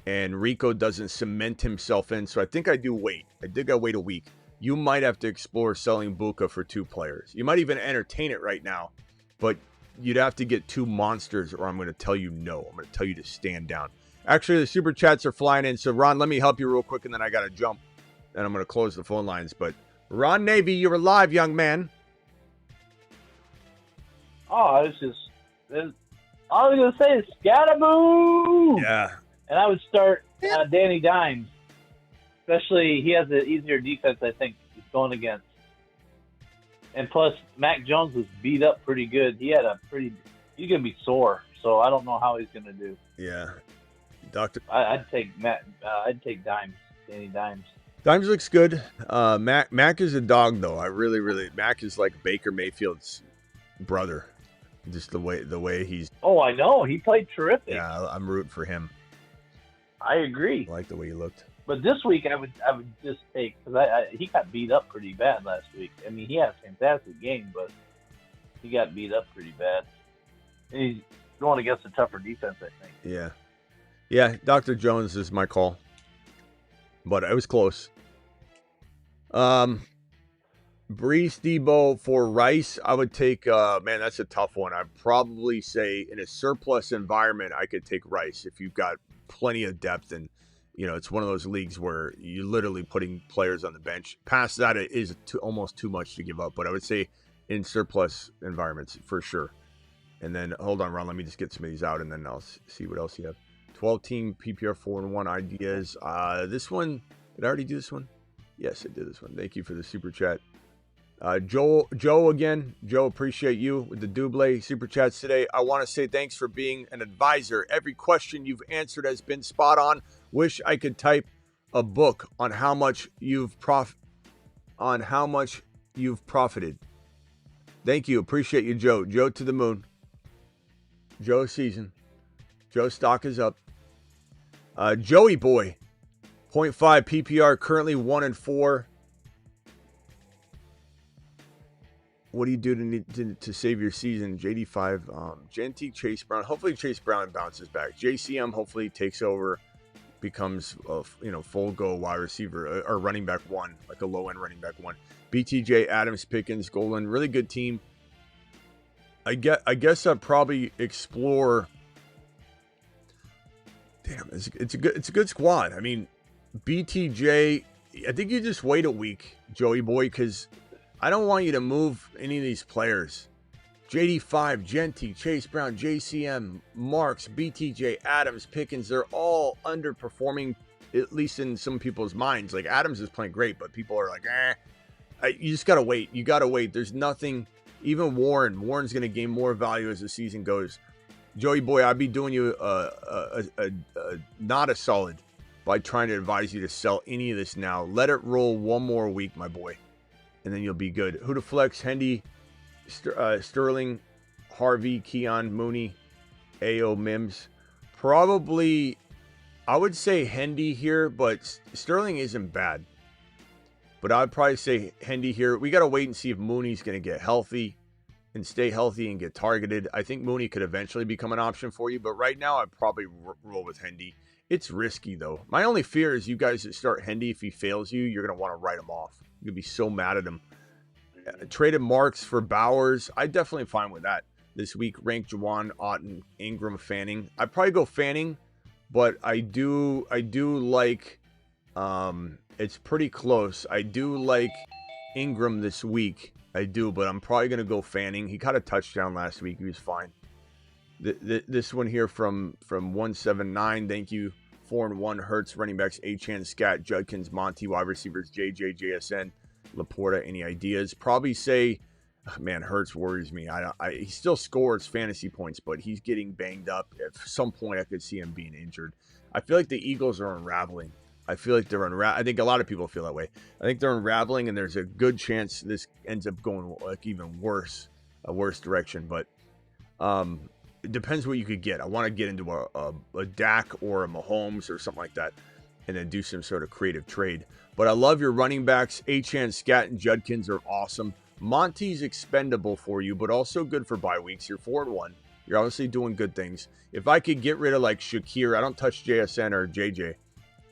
and Rico doesn't cement himself in, so I think I do wait. I think I wait a week. You might have to explore selling Buka for 2 players. You might even entertain it right now, but you'd have to get 2 monsters, or I'm going to tell you no. I'm going to tell you to stand down. Actually, the super chats are flying in, so Ron, let me help you real quick, and then I got to jump, and I'm going to close the phone lines. But Ron Navy, you're alive, young man. Oh, I was going to say scataboo. Yeah. And I would start Danny Dimes. Especially, he has an easier defense, I think, he's going against. And plus, Mac Jones was beat up pretty good. He's going to be sore. So I don't know how he's going to do. Yeah. I'd take Dimes, Danny Dimes. Dimes looks good. Mac is a dog, though. Mac is like Baker Mayfield's brother. Just the way he's. Oh, I know. He played terrific. Yeah, I'm rooting for him. I agree. I like the way he looked. But this week, I would just take, because he got beat up pretty bad last week. I mean, he had a fantastic game, but he got beat up pretty bad. And he's going against a tougher defense, I think. Yeah. Yeah, Dr. Jones is my call. But it was close. Brees Debo for Rice, I would take, man, that's a tough one. I'd probably say in a surplus environment, I could take Rice if you've got plenty of depth and It's one of those leagues where you're literally putting players on the bench. Past that, it is almost too much to give up. But I would say in surplus environments, for sure. And then, hold on, Ron. Let me just get some of these out, and then I'll see what else you have. 12-team PPR 4-1 ideas. This one, did I already do this one? Yes, I did this one. Thank you for the super chat. Joe again. Joe, appreciate you with the double super chats today. I want to say thanks for being an advisor. Every question you've answered has been spot on. Wish I could type a book on how much you've profited. Thank you. Appreciate you, Joe. Joe to the moon. Joe season. Joe stock is up. Joey boy. 0.5 PPR, currently 1-4. What do you do to save your season? JD5, Genty, Chase Brown. Hopefully Chase Brown bounces back. JCM hopefully takes over, becomes a full go wide receiver or running back one, like a low end running back one. BTJ, Adams, Pickens, Golan, really good team. I guess I'd probably explore. Damn, it's a good squad. I mean, BTJ. I think you just wait a week, Joey boy, because I don't want you to move any of these players. JD5, Genty, Chase Brown, JCM, Marks, BTJ, Adams, Pickens, they're all underperforming, at least in some people's minds. Like, Adams is playing great, but people are like, you just got to wait. You got to wait. There's nothing. Even Warren's going to gain more value as the season goes. Joey boy, I'd be doing you not a solid by trying to advise you to sell any of this now. Let it roll one more week, my boy, and then you'll be good. Who to flex? Hendy, Sterling, Harvey, Keon, Mooney, AO, Mims. Probably, I would say Hendy here, but Sterling isn't bad. But I'd probably say Hendy here. We got to wait and see if Mooney's going to get healthy and stay healthy and get targeted. I think Mooney could eventually become an option for you, but right now I'd probably roll with Hendy. It's risky, though. My only fear is you guys that start Hendy, if he fails you, you're going to want to write him off. You're going to be so mad at him. Traded Marks for Bowers. I'm definitely fine with that. This week, ranked Juwan, Otten, Ingram, Fanning. I'd probably go Fanning, but I do like, it's pretty close. I do like Ingram this week. I do, but I'm probably going to go Fanning. He caught a touchdown last week. He was fine. This one here from 179. Thank you. 4-1 Hurts, running backs, Achan, Scat, Judkins, Monty, wide receivers, JJ, JSN, Laporta. Any ideas? Probably say, man, Hurts worries me. He still scores fantasy points, but he's getting banged up. At some point, I could see him being injured. I feel like the Eagles are unraveling. I feel like they're unraveling. I think a lot of people feel that way. I think they're unraveling, and there's a good chance this ends up going like even worse, a worse direction. But it depends what you could get. I want to get into a Dak or a Mahomes or something like that, and then do some sort of creative trade. But I love your running backs. Achan, Scat, and Judkins are awesome. Monty's expendable for you, but also good for bye weeks. You're 4-1. You're obviously doing good things. If I could get rid of like Shakir, I don't touch JSN or JJ.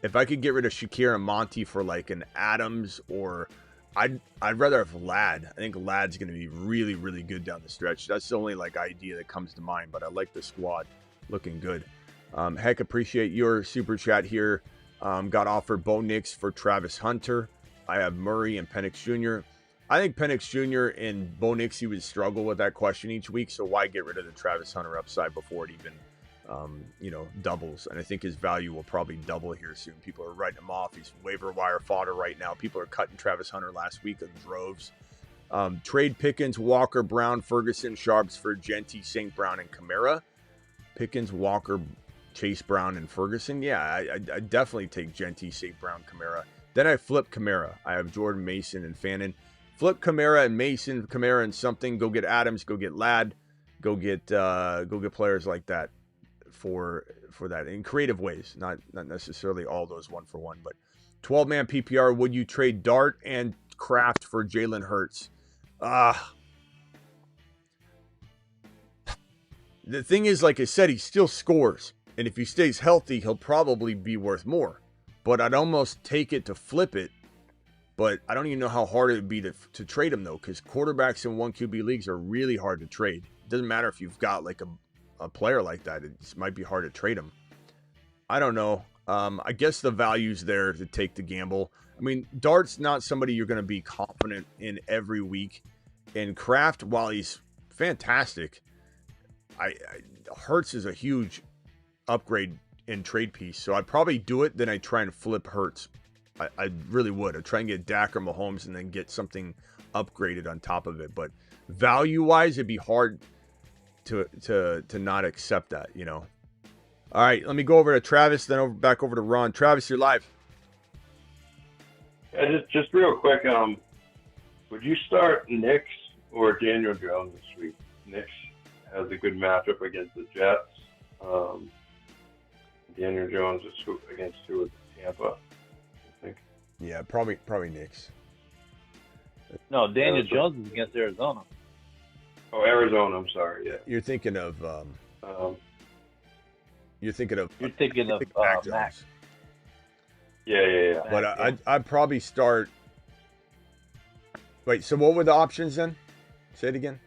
If I could get rid of Shakir and Monty for like an Adams, or I'd rather have Ladd. I think Ladd's going to be really, really good down the stretch. That's the only like idea that comes to mind, but I like the squad looking good. Heck, appreciate your super chat here. Got offered Bo Nix for Travis Hunter. I have Murray and Penix Jr. I think Penix Jr. and Bo Nix, he would struggle with that question each week, so why get rid of the Travis Hunter upside before it even doubles? And I think his value will probably double here soon. People are writing him off. He's waiver wire fodder right now. People are cutting Travis Hunter last week in droves. Trade Pickens, Walker, Brown, Ferguson, Sharps for Genty, St. Brown, and Kamara. Pickens, Walker, Chase Brown, and Ferguson. Yeah, I definitely take Genty, St. Brown, Kamara. Then I flip Kamara. I have Jordan, Mason, and Fannin. Flip Kamara and Mason, Kamara and something. Go get Adams. Go get Ladd. Go get players like that for that in creative ways. Not necessarily all those 1-for-1, but 12-man PPR. Would you trade Dart and Kraft for Jalen Hurts? The thing is, like I said, he still scores. And if he stays healthy, he'll probably be worth more. But I'd almost take it to flip it. But I don't even know how hard it would be to trade him, though, because quarterbacks in 1 QB leagues are really hard to trade. It doesn't matter if you've got like a player like that. It might be hard to trade him. I don't know. I guess the value's there to take the gamble. I mean, Dart's not somebody you're going to be confident in every week. And Kraft, while he's fantastic, Hurts is a huge upgrade in trade piece. So I'd probably do it. Then I try and flip Hurts. I really would. I'd try and get Dak or Mahomes and then get something upgraded on top of it. But value-wise, it'd be hard to not accept that, you know. All right, let me go over to Travis, then back over to Ron. Travis, you're live. Yeah, just real quick. Would you start Knicks or Daniel Jones this week? Knicks has a good matchup against the Jets. Daniel Jones is against who with Tampa, I think. Yeah, probably Knicks. No, Daniel Jones is against Arizona. Oh, Arizona. I'm sorry. Yeah. You're thinking of. You're thinking of Mac. Yeah. But I'd probably start. Wait, so what were the options then? Say it again.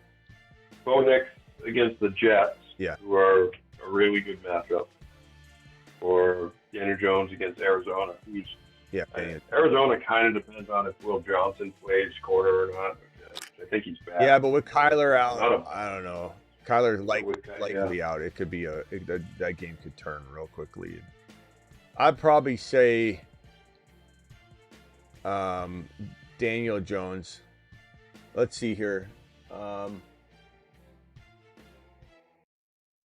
Bo Nix against the Jets, who are a really good matchup, or Daniel Jones against Arizona, who's Arizona kind of depends on if Will Johnson plays quarter or not. I think he's back. Yeah, but with Kyler out, I don't know. Kyler's likely out. It could be that game could turn real quickly. I'd probably say Daniel Jones. Let's see here. I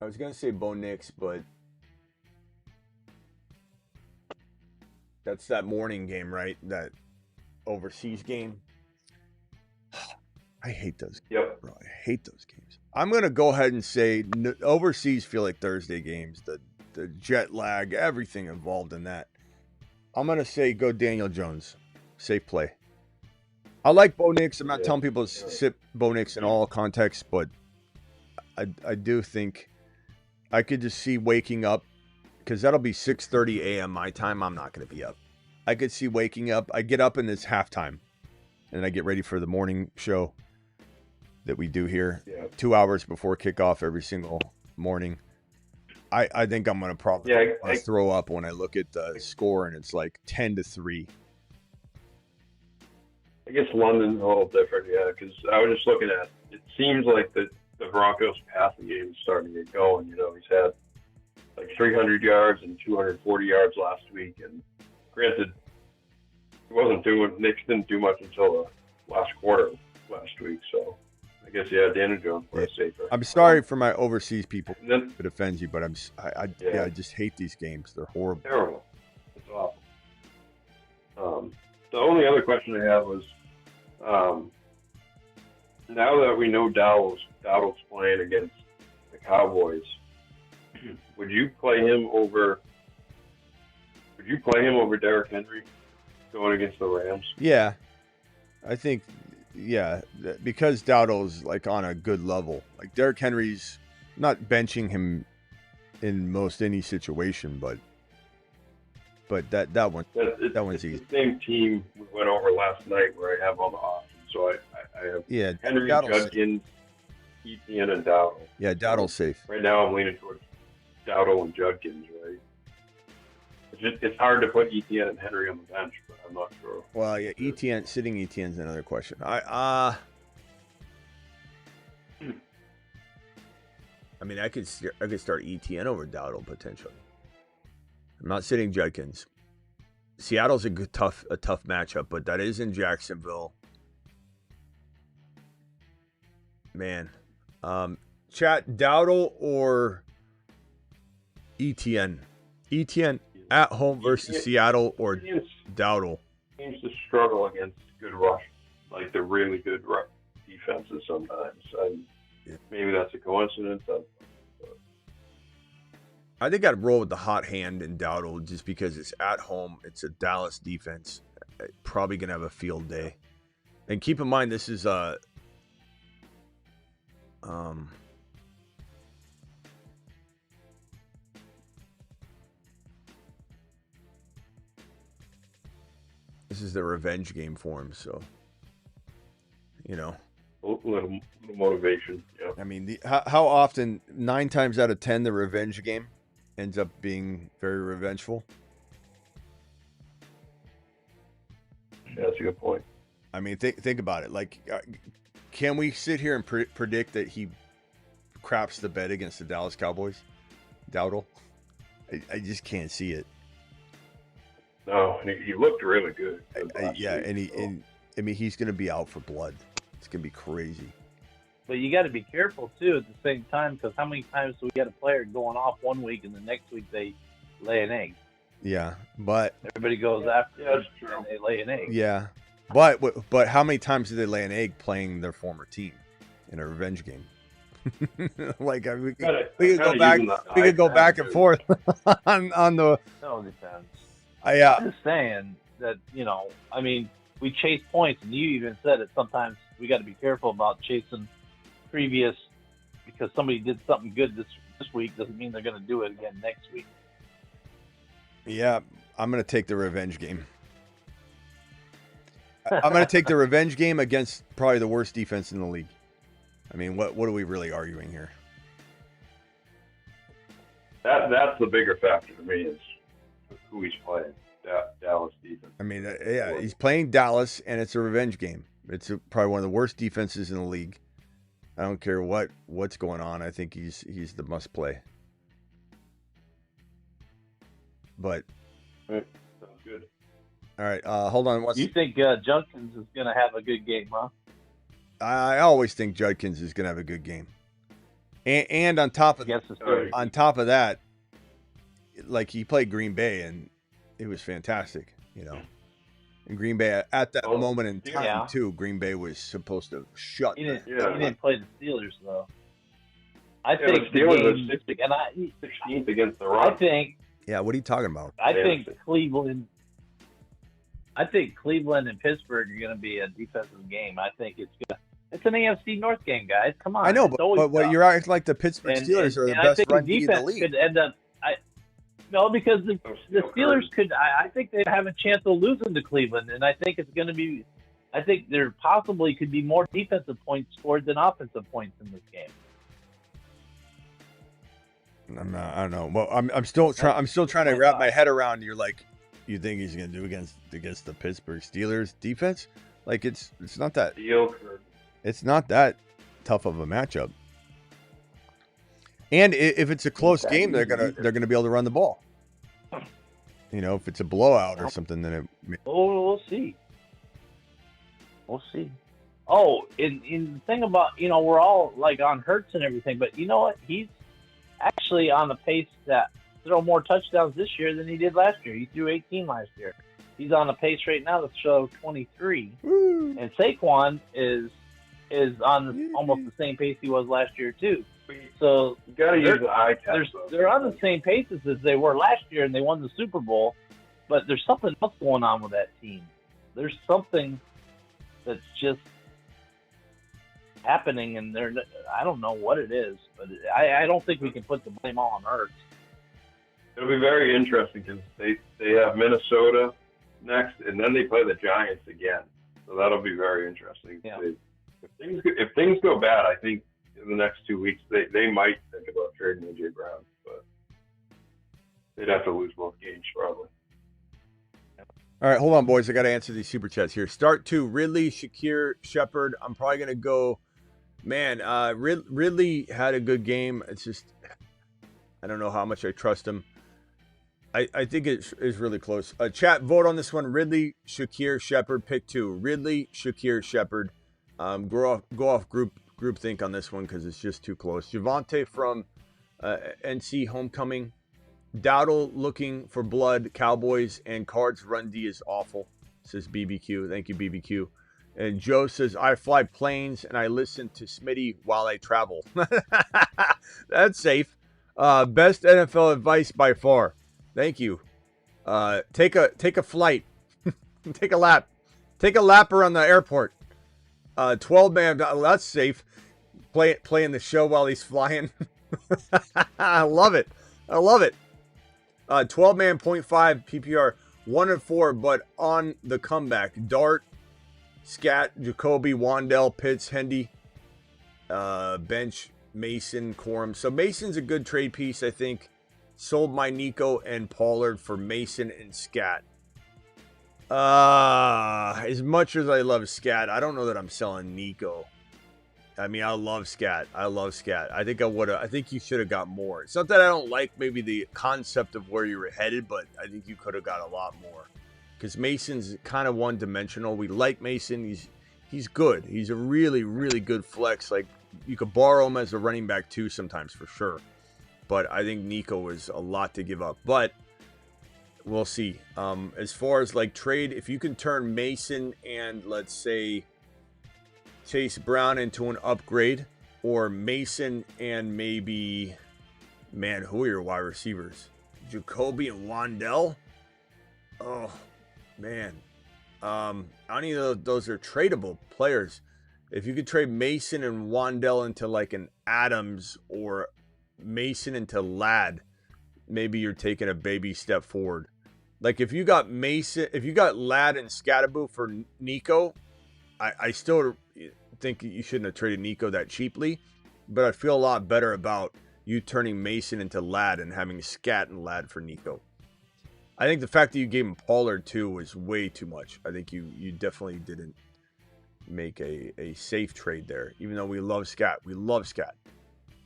was gonna say Bo Nix, but that's that morning game, right? That overseas game. I hate those games, bro. I hate those games. I'm going to go ahead and say overseas feel like Thursday games, the jet lag, everything involved in that. I'm going to say go Daniel Jones. Safe play. I like Bo Nix. I'm not telling people to sit Bo Nix in all contexts, but I do think I could just see waking up, because that'll be 6:30 a.m. my time. I'm not going to be up. I could see waking up. I get up and it's halftime, and I get ready for the morning show that we do here 2 hours before kickoff every single morning. I think I'm going to probably throw up when I look at the score and it's like 10-3. I guess London's a little different, because I was just looking at it. Seems like the Broncos passing game is starting to get going. You know, he's had like 300 yards and 240 yards last week, and granted, Knicks didn't do much until the last quarter last week, so I guess Daniel Jones plays safer. I'm sorry for my overseas people if it offends you, but I just hate these games. They're horrible. Terrible. It's awful. The only other question I have was, now that we know Dowdle's playing against the Cowboys, would you play him over Derrick Henry going against the Rams? Yeah, I think. Yeah, because Dowdle's like on a good level. Like Derrick Henry's not benching him in most any situation, but that one's easy. The same team we went over last night where I have all the options. So I have Henry, Judkins, Etienne, and Dowdle. Yeah, Dowdle's safe. Right now I'm leaning towards Dowdle and Judkins, right? It's hard to put Etienne and Henry on the bench, but I'm not sure. Well, yeah, sitting Etienne's another question. I mean, I could start Etienne over Dowdle potentially. I'm not sitting Judkins. Seattle's a tough matchup, but that is in Jacksonville. Man, chat Dowdle or Etienne? Etienne at home versus Seattle or Dowdle? Seems to struggle against good rush, like the really good rush defenses sometimes. Maybe that's a coincidence. I think I'd roll with the hot hand in Dowdle just because it's at home. It's a Dallas defense. Probably going to have a field day. And keep in mind, this is this is the revenge game for him, so you know. A little motivation, yeah. I mean, how often, 9 times out of 10, the revenge game ends up being very revengeful. That's a good point. I mean, think about it. Like, can we sit here and predict that he craps the bed against the Dallas Cowboys? Dowdle? I just can't see it. No, and he looked really good. Yeah, and I mean, he's going to be out for blood. It's going to be crazy. But you got to be careful too at the same time, because how many times do we get a player going off one week and the next week they lay an egg? Yeah, but everybody goes after them and they lay an egg. Yeah, but how many times did they lay an egg playing their former team in a revenge game? Like we could go back. We could go back and forth on the. No, depends. I'm just saying that, I mean, we chase points, and you even said it. Sometimes we got to be careful about chasing previous, because somebody did something good this week doesn't mean they're going to do it again next week. Yeah, I'm going to take the revenge game. I'm going to take the revenge game against probably the worst defense in the league. I mean, what are we really arguing here? That's the bigger factor to me, is who he's playing. Dallas defense. I mean, yeah, he's playing Dallas, and it's a revenge game. It's probably one of the worst defenses in the league. I don't care what's going on. I think he's the must play. But right. Sounds good. All right, hold on. You think Judkins is going to have a good game, huh? I always think Judkins is going to have a good game. And on top of that, like, he played Green Bay and it was fantastic, And Green Bay at that moment in time too, Green Bay was supposed to shut. He didn't play the Steelers though. I think the Steelers are 16th against the run. I think. Yeah, what are you talking about? I think Cleveland and Pittsburgh are going to be a defensive game. I think it's an AFC North game, guys. Come on. I know, but you're acting like the Pittsburgh Steelers are the best run D in the league. Could end up. No, because the Steelers could. I think they have a chance of losing to Cleveland, and I think it's going to be. I think there possibly could be more defensive points scored than offensive points in this game. I don't know. Well, I'm still trying to wrap my head around. You're like, you think he's going to do against the Pittsburgh Steelers defense? Like, it's not that. It's not that tough of a matchup. And if it's a close game, they're gonna be able to run the ball. If it's a blowout or something, then we'll see. We'll see. Oh, in the thing about we're all like on Hurts and everything, but you know what? He's actually on the pace to throw more touchdowns this year than he did last year. He threw 18 last year. He's on the pace right now to throw 23. Woo. And Saquon is on almost the same pace he was last year too. So you got to use the eye test. They're on the same paces as they were last year, and they won the Super Bowl. But there's something else going on with that team. There's something that's just happening, and I don't know what it is, but I don't think we can put the blame all on Hurts. It'll be very interesting because they have Minnesota next, and then they play the Giants again. So that'll be very interesting. Yeah. If things go bad, I think in the next 2 weeks they might think about trading AJ Brown, but they'd have to lose both games probably. All right, hold on, boys. I got to answer these super chats here. Start 2, Ridley, Shakir, Shepard. I'm probably going to go, man, Ridley had a good game. It's just, I don't know how much I trust him. I think it is really close. Chat, vote on this one. Ridley, Shakir, Shepard, pick 2. Ridley, Shakir, Shepard. Go off group think on this one because it's just too close. Javante from NC Homecoming. Dowdle looking for blood. Cowboys and Cards run D is awful, says BBQ. Thank you, BBQ. And Joe says, I fly planes and I listen to Smitty while I travel. That's safe. Best NFL advice by far. Thank you. Take a flight. Take a lap. Take a lap around the airport. 12-man, that's safe. Playing the show while he's flying. I love it. 12-man, 0.5 PPR, 1-4, but on the comeback. Dart, Scat, Jacoby, Wandell, Pitts, Hendy, bench, Mason, Corum. So Mason's a good trade piece, I think. Sold my Nico and Pollard for Mason and Scat. As much as I love scat, I don't know that I'm selling Nico. I mean, I love scat. I think you should have got more. It's not that I don't like maybe the concept of where you were headed, but I think you could have got a lot more. Because Mason's kind of one-dimensional. We like Mason. He's good. He's a really, really good flex. Like, you could borrow him as a running back too sometimes for sure. But I think Nico was a lot to give up. But we'll see. As far as like trade, if you can turn Mason and let's say Chase Brown into an upgrade, or Mason and maybe, man, who are your wide receivers? Jacoby and Wandell? Oh, man. I don't even know if those are tradable players. If you could trade Mason and Wandell into like an Adams or Mason into Ladd, maybe you're taking a baby step forward. Like if you got Ladd and Scatterboo for Nico, I still think you shouldn't have traded Nico that cheaply, but I feel a lot better about you turning Mason into Ladd and having Scat and Ladd for Nico. I think the fact that you gave him Pollard too was way too much. I think you definitely didn't make a safe trade there, even though we love Scat. We love Scat.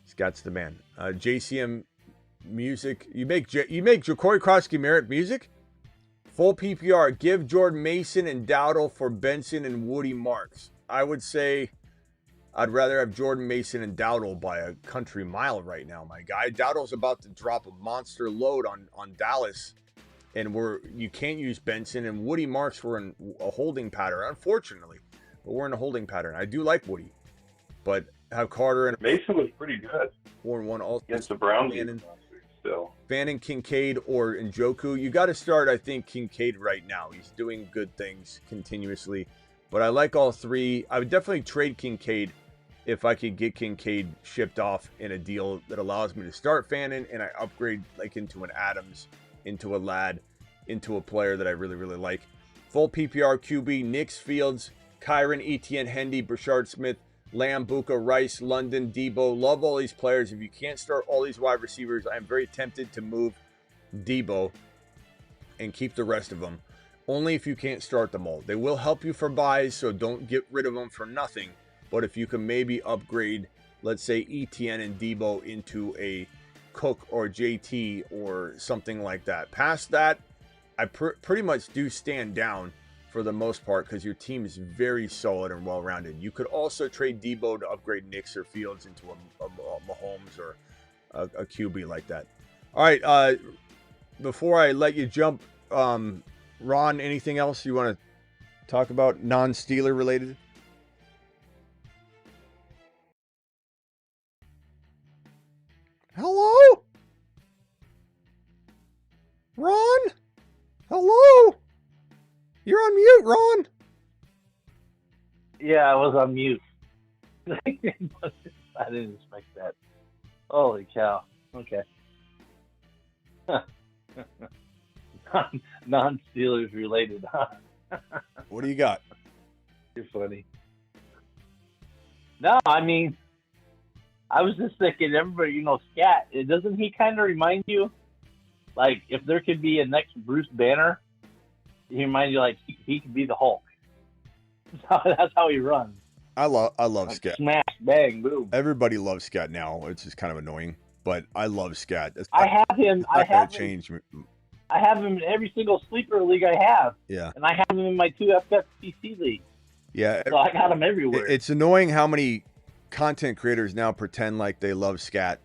Scat's the man. JCM music. You make Ja'Cory Cross-Merritt music? Full PPR. Give Jordan Mason and Dowdle for Benson and Woody Marks. I would say I'd rather have Jordan Mason and Dowdle by a country mile right now, my guy. Dowdle's about to drop a monster load on Dallas, and you can't use Benson, and Woody Marks were in a holding pattern, unfortunately. But we're in a holding pattern. I do like Woody, but have Carter and Mason was pretty good. 4-1 all against the Browns. Still, Fannin, Kincaid, or Njoku. You got to start, I think, Kincaid right now. He's doing good things continuously. But I like all three. I would definitely trade Kincaid if I could get Kincaid shipped off in a deal that allows me to start Fannin and I upgrade like into an Adams, into a Ladd, into a player that I really, really like. Full PPR QB, Nix, Fields, Kyron, Etienne, Hendy, Brashard Smith, Lamb, Buka, Rice, London, Debo. Love all these players. If you can't start all these wide receivers, I'm very tempted to move Debo and keep the rest of them. Only if you can't start them all. They will help you for buys, so don't get rid of them for nothing. But if you can maybe upgrade, let's say, Etienne and Debo into a Cook or JT or something like that. Past that, I pretty much do stand down for the most part because your team is very solid and well-rounded. You could also trade Debo to upgrade Nix or Fields into a Mahomes or a QB like that. All right, before I let you jump, Ron, anything else you want to talk about non-Steeler related? Hello? Ron? Hello? You're on mute, Ron. Yeah, I was on mute. I didn't expect that. Holy cow. Okay. Non-Steelers related, huh? What do you got? You're funny. No, I mean, I was just thinking, everybody, Scat, doesn't he kind of remind you, like, if there could be a next Bruce Banner, he reminds you, like, he could be the Hulk. That's how he runs. I love like Scat. Smash, bang, boom. Everybody loves Scat now. It's just kind of annoying, but I love Scat. I have him. I have him in every single sleeper league I have. Yeah. And I have him in my 2 FFPC leagues. Yeah. So I got him everywhere. It's annoying how many content creators now pretend like they love Scat,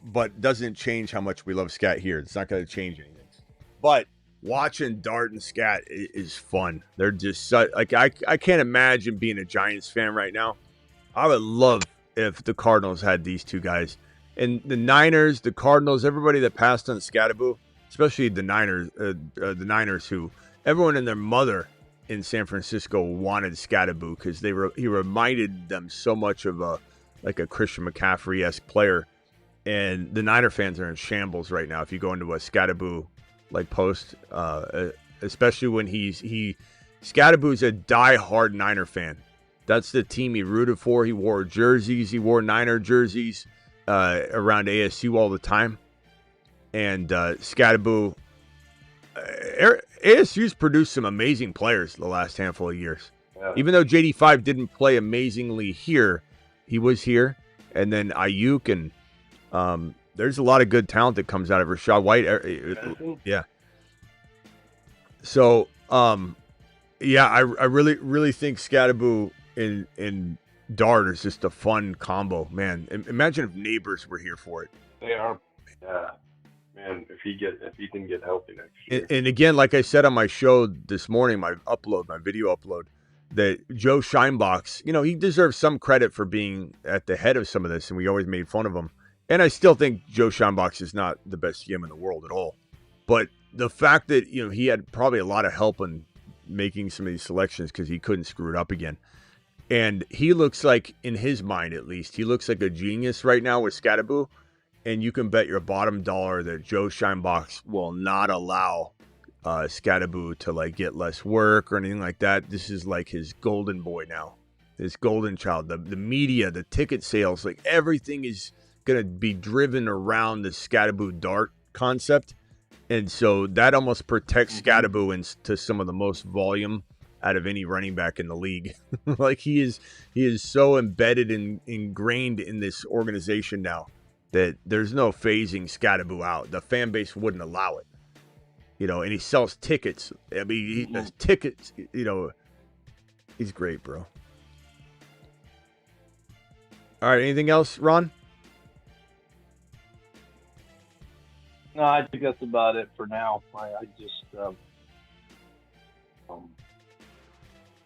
but doesn't change how much we love Scat here. It's not going to change anything. But watching Dart and Scat is fun. They're just like, I can't imagine being a Giants fan right now. I would love if the Cardinals had these two guys. And the Niners, the Cardinals, everybody that passed on Scatterboo, especially the Niners who everyone and their mother in San Francisco wanted Scatterboo because he reminded them so much of a Christian McCaffrey-esque player. And the Niner fans are in shambles right now. If you go into a Scatterboo post, especially when Scatterboo's a die-hard Niner fan. That's the team he rooted for. He wore jerseys. He wore Niner jerseys around ASU all the time. And Scatterboo, ASU's produced some amazing players the last handful of years. Yeah. Even though JD5 didn't play amazingly here, he was here. And then Ayuk and there's a lot of good talent that comes out of Rashad White. Yeah. So, yeah, I really think Scatterboo and Dart is just a fun combo, man. Imagine if Neighbors were here for it. They are. Yeah. Man, if he can get healthy next year. And again, like I said on my show this morning, my video upload, that Joe Scheinbox, he deserves some credit for being at the head of some of this, and we always made fun of him. And I still think Joe Scheinbox is not the best GM in the world at all. But the fact that, he had probably a lot of help in making some of these selections because he couldn't screw it up again. And he looks like, in his mind at least, he looks like a genius right now with Scatterboo. And you can bet your bottom dollar that Joe Scheinbox will not allow Scatterboo to get less work or anything like that. This is like his golden boy now, his golden child. The media, the ticket sales, everything is going to be driven around the Scatterboo Dart concept. And so that almost protects Scatterboo into some of the most volume out of any running back in the league. He is so embedded and ingrained in this organization now that there's no phasing Scatterboo out. The fan base wouldn't allow it. And he sells tickets. I mean, he does tickets, he's great, bro. All right, anything else, Ron? No, I think that's about it for now. I just,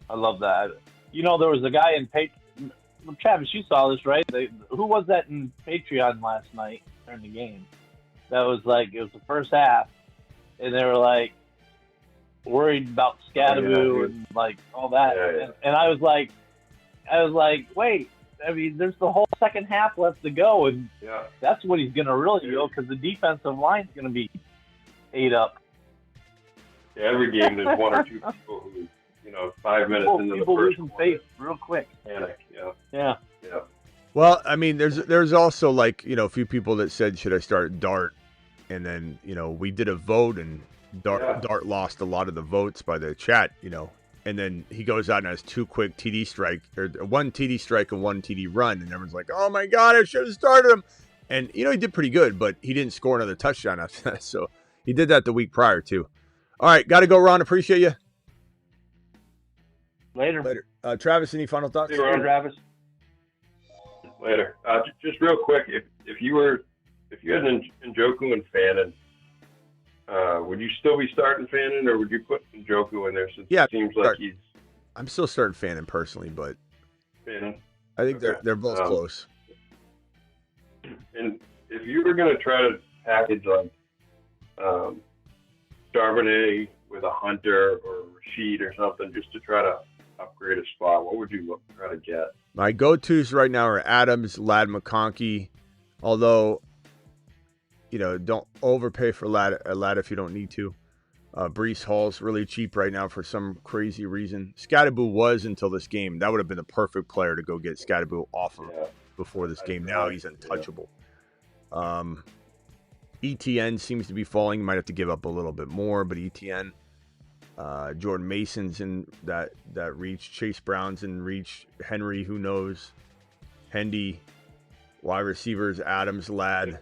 I love that. There was a guy in Travis, you saw this, right? Who was that in Patreon last night during the game? That was it was the first half, and they were worried about Scatterboo and all that. Yeah. And I was like, wait, I mean, there's the whole second half left to go, and that's what he's going to really do because the defensive line's going to be ate up. Yeah, every game there's one or two people who, 5 minutes into the first losing faith real quick. Panic, Yeah. Well, I mean, there's also a few people that said, should I start Dart? And then, we did a vote and Dart lost a lot of the votes by the chat, and then he goes out and has two quick TD strike, or one TD strike and one TD run. And everyone's like, oh my God, I should have started him. And, he did pretty good, but he didn't score another touchdown after that. So he did that the week prior too. All right. Got to go, Ron. Appreciate you. Later. Travis, any final thoughts? See you, Ron. Travis. Later. Just real quick, if you had Njoku and Fannin, would you still be starting Fannin, or would you put Njoku in there since it seems like he's... I'm still starting Fannin personally, but Fannin. I think they're both close. And if you were going to try to package Charbonnet with a Hunter or Rashid or something just to try to upgrade a spot, what would you try to get? My go-tos right now are Adams, Ladd McConkey, although, don't overpay for Ladd if you don't need to. Breece Hall's really cheap right now for some crazy reason. Scatterboo was until this game. That would have been the perfect player to go get Scatterboo off of before this game. Now he's untouchable. ETN seems to be falling. Might have to give up a little bit more, but ETN. Jordan Mason's in that reach. Chase Brown's in reach. Henry, who knows? Hendy. Wide receivers, Adams, Ladd,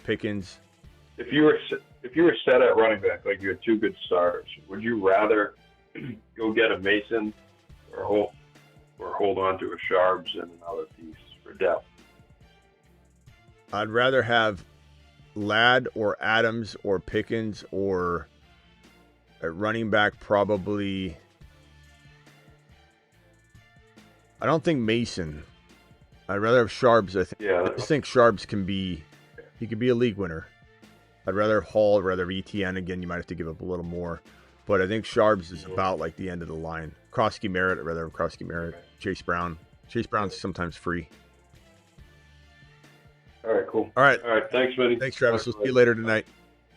Pickens. If you were set at running back, like you had two good stars, would you rather go get a Mason or hold on to a Sharps and another piece for depth? I'd rather have Ladd or Adams or Pickens, or at running back probably. I don't think Mason. I'd rather have Sharps. I just think Sharps can be a league winner. I'd rather have Hall, I'd rather have ETN. Again, you might have to give up a little more. But I think Sharps is about like the end of the line. Krosky Merritt, I'd rather have Krosky Merritt. Chase Brown. Chase Brown's sometimes free. All right, cool. All right. Thanks, Smitty. Thanks, Travis. We'll see you later tonight.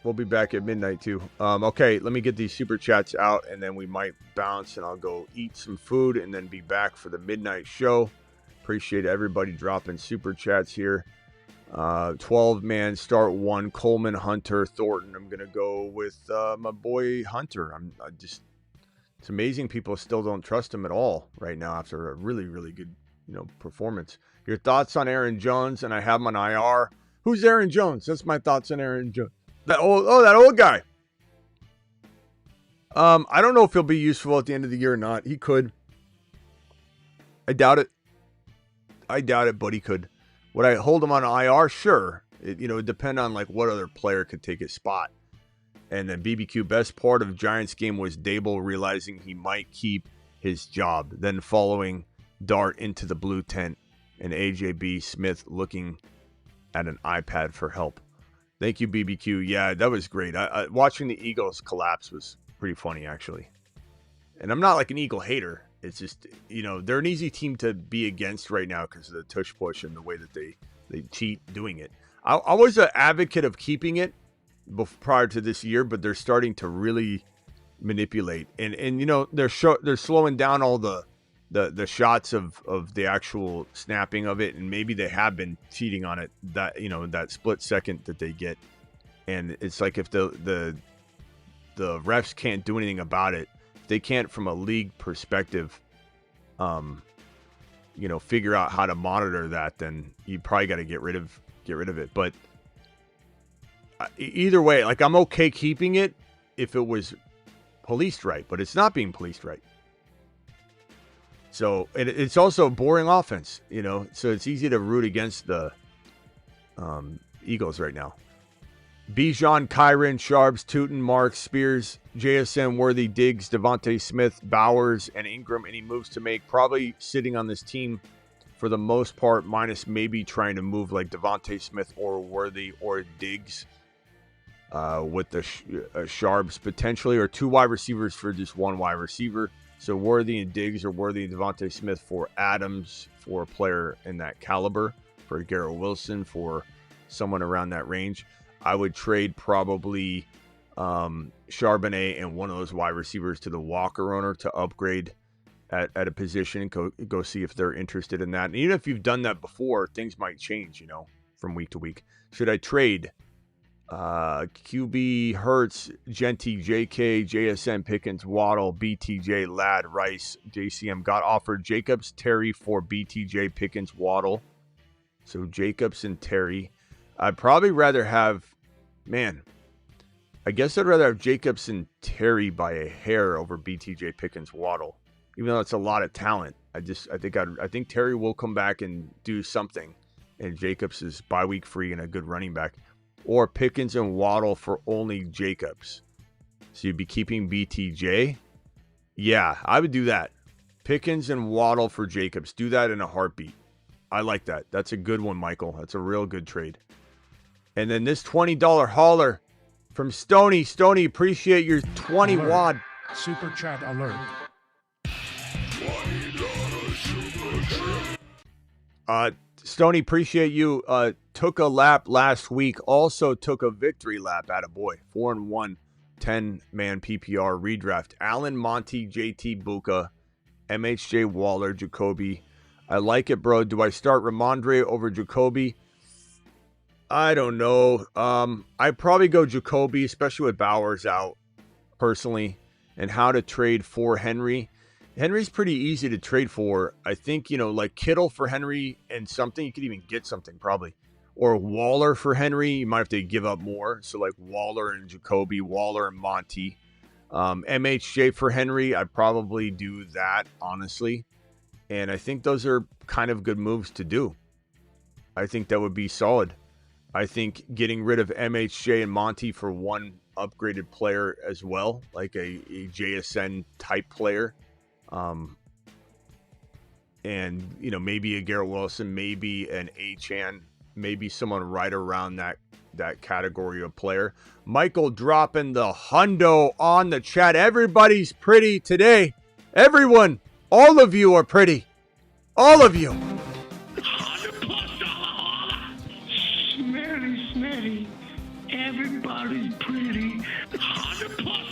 We'll be back at midnight, too. Okay, let me get these super chats out, and then we might bounce, and I'll go eat some food and then be back for the midnight show. Appreciate everybody dropping super chats here. 12-man start one, Coleman, Hunter, Thornton. I'm going to go with my boy Hunter. It's amazing people still don't trust him at all right now after a really, really good, performance. Your thoughts on Aaron Jones? And I have him on IR. Who's Aaron Jones? That's my thoughts on Aaron Jones. That old guy. I don't know if he'll be useful at the end of the year or not. He could. I doubt it, but he could. Would I hold him on IR? Sure. It would depend on what other player could take his spot. And then BBQ, best part of Giants game was Dable realizing he might keep his job, then following Dart into the blue tent and AJB Smith looking at an iPad for help. Thank you, BBQ. Yeah, that was great. Watching the Eagles collapse was pretty funny, actually. And I'm not like an Eagle hater. It's just, they're an easy team to be against right now because of the tush push and the way that they cheat doing it. I was an advocate of keeping it prior to this year, but they're starting to really manipulate. And they're slowing down all the shots of the actual snapping of it, and maybe they have been cheating on it, that split second that they get. And it's like if the refs can't do anything about it, they can't from a league perspective figure out how to monitor that, then you probably got to get rid of it. But either way, I'm okay keeping it if it was policed right, but it's not being policed right. So it's also boring offense, so it's easy to root against the Eagles right now. Bijan, Kyron, Sharps, Tootin, Marks, Spears, JSN, Worthy, Diggs, Devontae Smith, Bowers, and Ingram. Any moves to make? Probably sitting on this team for the most part, minus maybe trying to move like Devontae Smith or Worthy or Diggs with the Sharps potentially, or 2 wide receivers for just 1 wide receiver. So Worthy and Diggs, or Worthy and Devontae Smith for Adams for a player in that caliber, for Garrett Wilson for someone around that range. I would trade probably Charbonnet and one of those wide receivers to the Walker owner to upgrade at a position. Go see if they're interested in that. And even if you've done that before, things might change, from week to week. Should I trade QB, Hurts, Genty, JK, JSN, Pickens, Waddle, BTJ, Ladd, Rice, JCM? Got offered Jacobs, Terry for BTJ, Pickens, Waddle. So Jacobs and Terry. I'd probably rather have, I guess I'd rather have Jacobs and Terry by a hair over BTJ, Pickens, Waddle. Even though it's a lot of talent, I think Terry will come back and do something, and Jacobs is bye week free and a good running back. Or Pickens and Waddle for only Jacobs. So you'd be keeping BTJ? Yeah, I would do that. Pickens and Waddle for Jacobs. Do that in a heartbeat. I like that. That's a good one, Michael. That's a real good trade. And then this $20 hauler from Stony. Stony, appreciate your 20 alert. wad. Super chat alert. Stony, appreciate you. Took a lap last week. Also took a victory lap. Attaboy. 4-1, 10-man PPR redraft. Allen, Monty, JT, Buka, MHJ, Waller, Jacoby. I like it, bro. Do I start Ramondre over Jacoby? I don't know. I'd probably go Jacoby, especially with Bowers out, personally. And how to trade for Henry. Henry's pretty easy to trade for. I think, like Kittle for Henry and something. You could even get something probably. Or Waller for Henry. You might have to give up more. So like Waller and Jacoby, Waller and Monty. MHJ for Henry. I'd probably do that, honestly. And I think those are kind of good moves to do. I think that would be solid. I think getting rid of MHJ and Monty for one upgraded player as well, like a JSN type player. And, maybe a Garrett Wilson, maybe an Achane, maybe someone right around that category of player. Michael dropping the hundo on the chat. Everybody's pretty today. Everyone, all of you are pretty. All of you. Smitty, everybody's pretty. $100+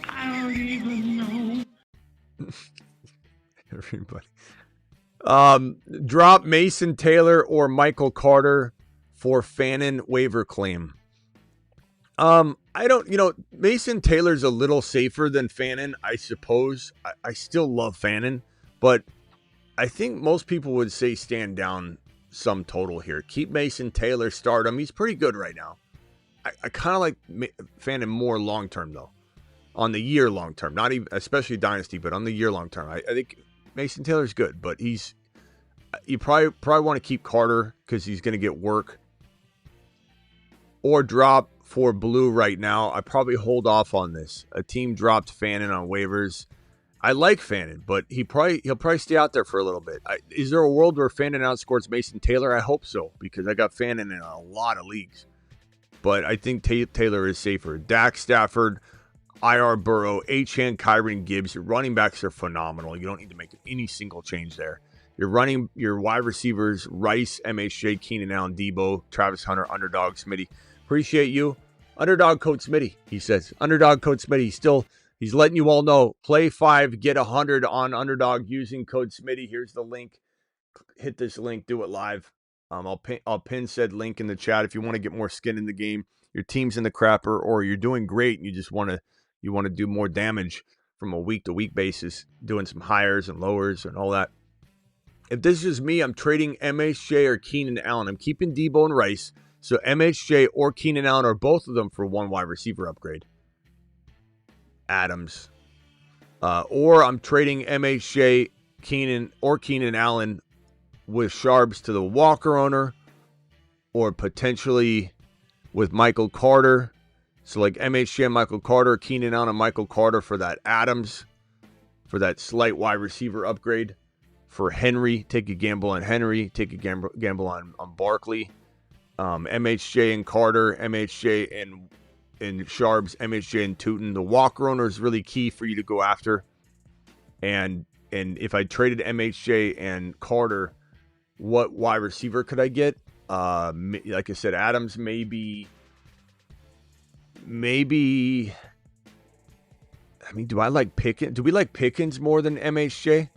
I don't even know. Everybody. Drop Mason Taylor or Michael Carter for Fannin waiver claim. I don't, Mason Taylor's a little safer than Fannin, I suppose. I still love Fannin, but I think most people would say stand down some total here. Keep Mason Taylor, start him. He's pretty good right now. I kind of like Fannin more long term though, on the year long term, not even especially dynasty, but on the year long term. I think Mason Taylor's good, but you probably want to keep Carter because he's going to get work, or drop for Blue right now. I probably hold off on this. A team dropped Fannin on waivers. I like Fannin, but he'll probably stay out there for a little bit. Is there a world where Fannin outscores Mason Taylor? I hope so, because I got Fannin in a lot of leagues. But I think Taylor is safer. Dak, Stafford, IR Burrow, Achane, Kyron, Gibbs. Your running backs are phenomenal. You don't need to make any single change there. Your wide receivers, Rice, MHJ, Keenan Allen, Debo, Travis Hunter, Underdog, Smitty. Appreciate you. Underdog code Smitty, he says. Underdog code Smitty. He's letting you all know. Play 5, get 100 on Underdog using code Smitty. Here's the link. Hit this link. Do it live. I'll pin said link in the chat if you want to get more skin in the game. Your team's in the crapper, or you're doing great and you just want to do more damage from a week to week basis, doing some hires and lowers and all that. If this is me, I'm trading MHJ or Keenan Allen. I'm keeping Debo and Rice. So MHJ or Keenan Allen, or both of them, for one wide receiver upgrade. Adams. Or I'm trading MHJ, Keenan Allen with Sharps to the Walker owner, or potentially with Michael Carter. So like MHJ and Michael Carter, Keenan Allen and Michael Carter for that Adams, for that slight wide receiver upgrade. For Henry, take a gamble on Henry, take a gamble on Barkley. MHJ and Carter, MHJ and Sharps, MHJ and Tootin. The Walker owner is really key for you to go after. And if I traded MHJ and Carter, what wide receiver could I get? Like I said, Adams maybe. I mean, do I like Pickens? Do we like Pickens more than MHJ?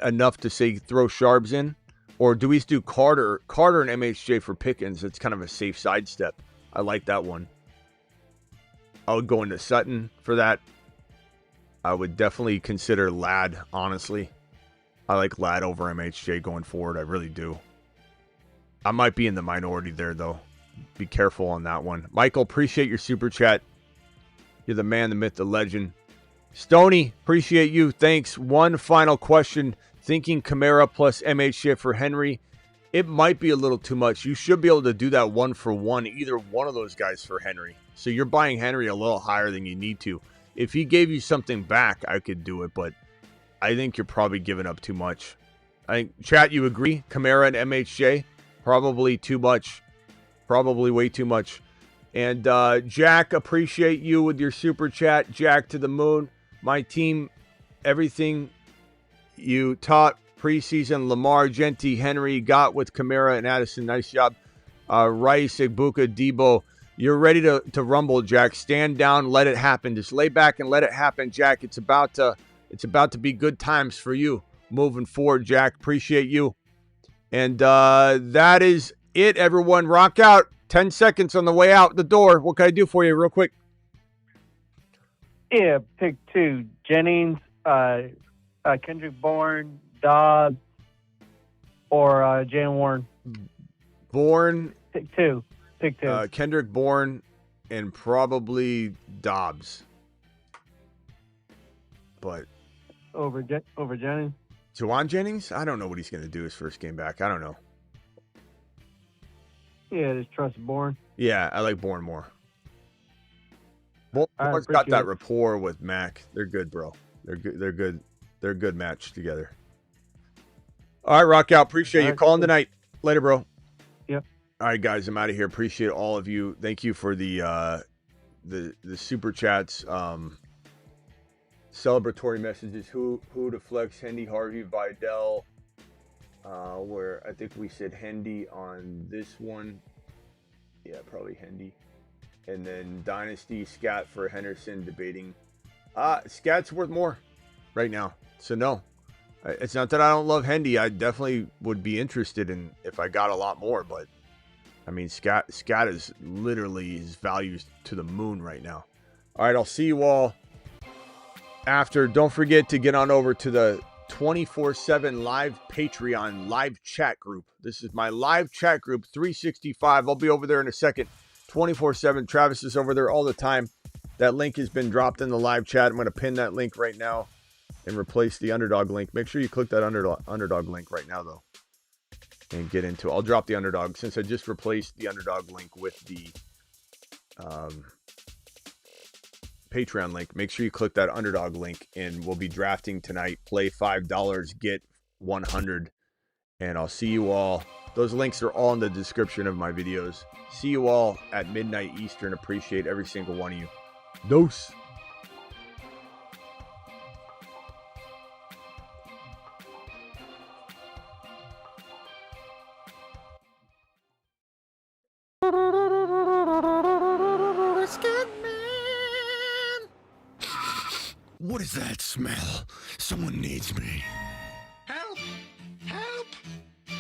Enough to say throw Sharps in? Or do we do Carter and MHJ for Pickens? It's kind of a safe sidestep. I like that one. I would go into Sutton for that. I would definitely consider Ladd, honestly. I like Ladd over MHJ going forward. I really do. I might be in the minority there, though. Be careful on that one. Michael, appreciate your super chat. You're the man, the myth, the legend. Stoney, appreciate you. Thanks. One final question. Thinking Kamara plus MHJ for Henry. It might be a little too much. You should be able to do that 1-for-1, either one of those guys for Henry. So you're buying Henry a little higher than you need to. If he gave you something back, I could do it, but I think you're probably giving up too much. I think, chat, you agree? Kamara and MHJ? Probably too much. Probably way too much. And Jack, appreciate you with your super chat. Jack to the moon. My team, everything you taught preseason, Lamar, Genti, Henry, got with Kamara and Addison. Nice job. Rice, Egbuka, Debo. You're ready to rumble, Jack. Stand down, let it happen. Just lay back and let it happen, Jack. It's about to be good times for you moving forward, Jack. Appreciate you. And that is it, everyone. Rock out. 10 seconds on the way out the door. What can I do for you real quick? Yeah, pick 2. Jennings, Kendrick Bourne, Dobbs, or Jalen Warren. Bourne. Pick 2. Kendrick Bourne and probably Dobbs. But over Jennings. Juwan Jennings? I don't know what he's going to do his first game back. I don't know. Yeah, just trust Bourne. Yeah, I like Bourne more. Bourne's got that rapport with Mac. They're good, bro. They're good. They're a good match together. All right, rock out. Appreciate you calling tonight. Later, bro. Yep. All right, guys, I'm out of here. Appreciate all of you. Thank you for the super chats. Celebratory messages. Who to flex? Hendy, Harvey, Vidal. Where I think we said Hendy on this one. Yeah, probably Hendy. And then Dynasty, Scat for Henderson debating. Scat's worth more right now. So no. It's not that I don't love Hendy. I definitely would be interested in if I got a lot more, but I mean, Scat is literally, his values to the moon right now. All right, I'll see you all after. Don't forget to get on over to the 24/7 live Patreon live chat group. This is my live chat group, 365. I'll be over there in a second. 24/7. Travis is over there all the time. That link has been dropped in the live chat. I'm going to pin that link right now and replace the underdog link. Make sure you click that underdog link right now, though, and get into it. I'll drop the underdog since I just replaced the underdog link with the Patreon link. Make sure you click that underdog link, and we'll be drafting tonight. Play $5, get 100, and I'll see you all. Those links are all in the description of my videos. See you all at midnight Eastern. Appreciate every single one of you. Dose. What is that smell? Someone needs me. Help! Help!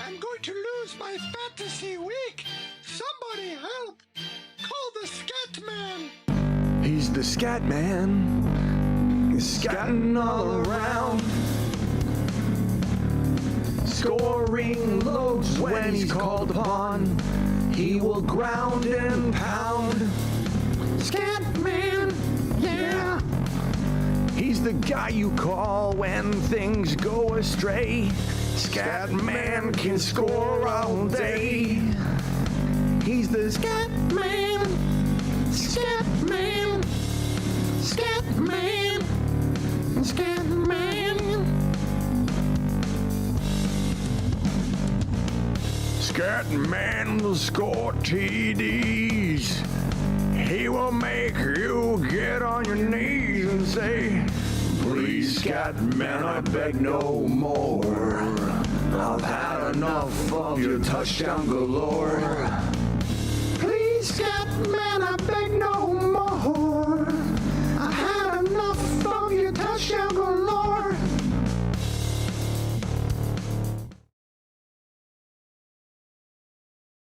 I'm going to lose my fantasy week! Somebody help! Call the Scat Man! He's the Scat Man. He's scatting all around. Scoring loads when he's called upon. He will ground and pound. Scat Man, yeah. He's the guy you call when things go astray. Scat Man can score all day. He's the Scat Man. Scat Man. Scat Man. Scat Man. Scat Man will score TDs. He will make you get on your knees and say, please, Scat Man, I beg no more. I've had enough of your touchdown galore. Please, Scat Man, I beg no more.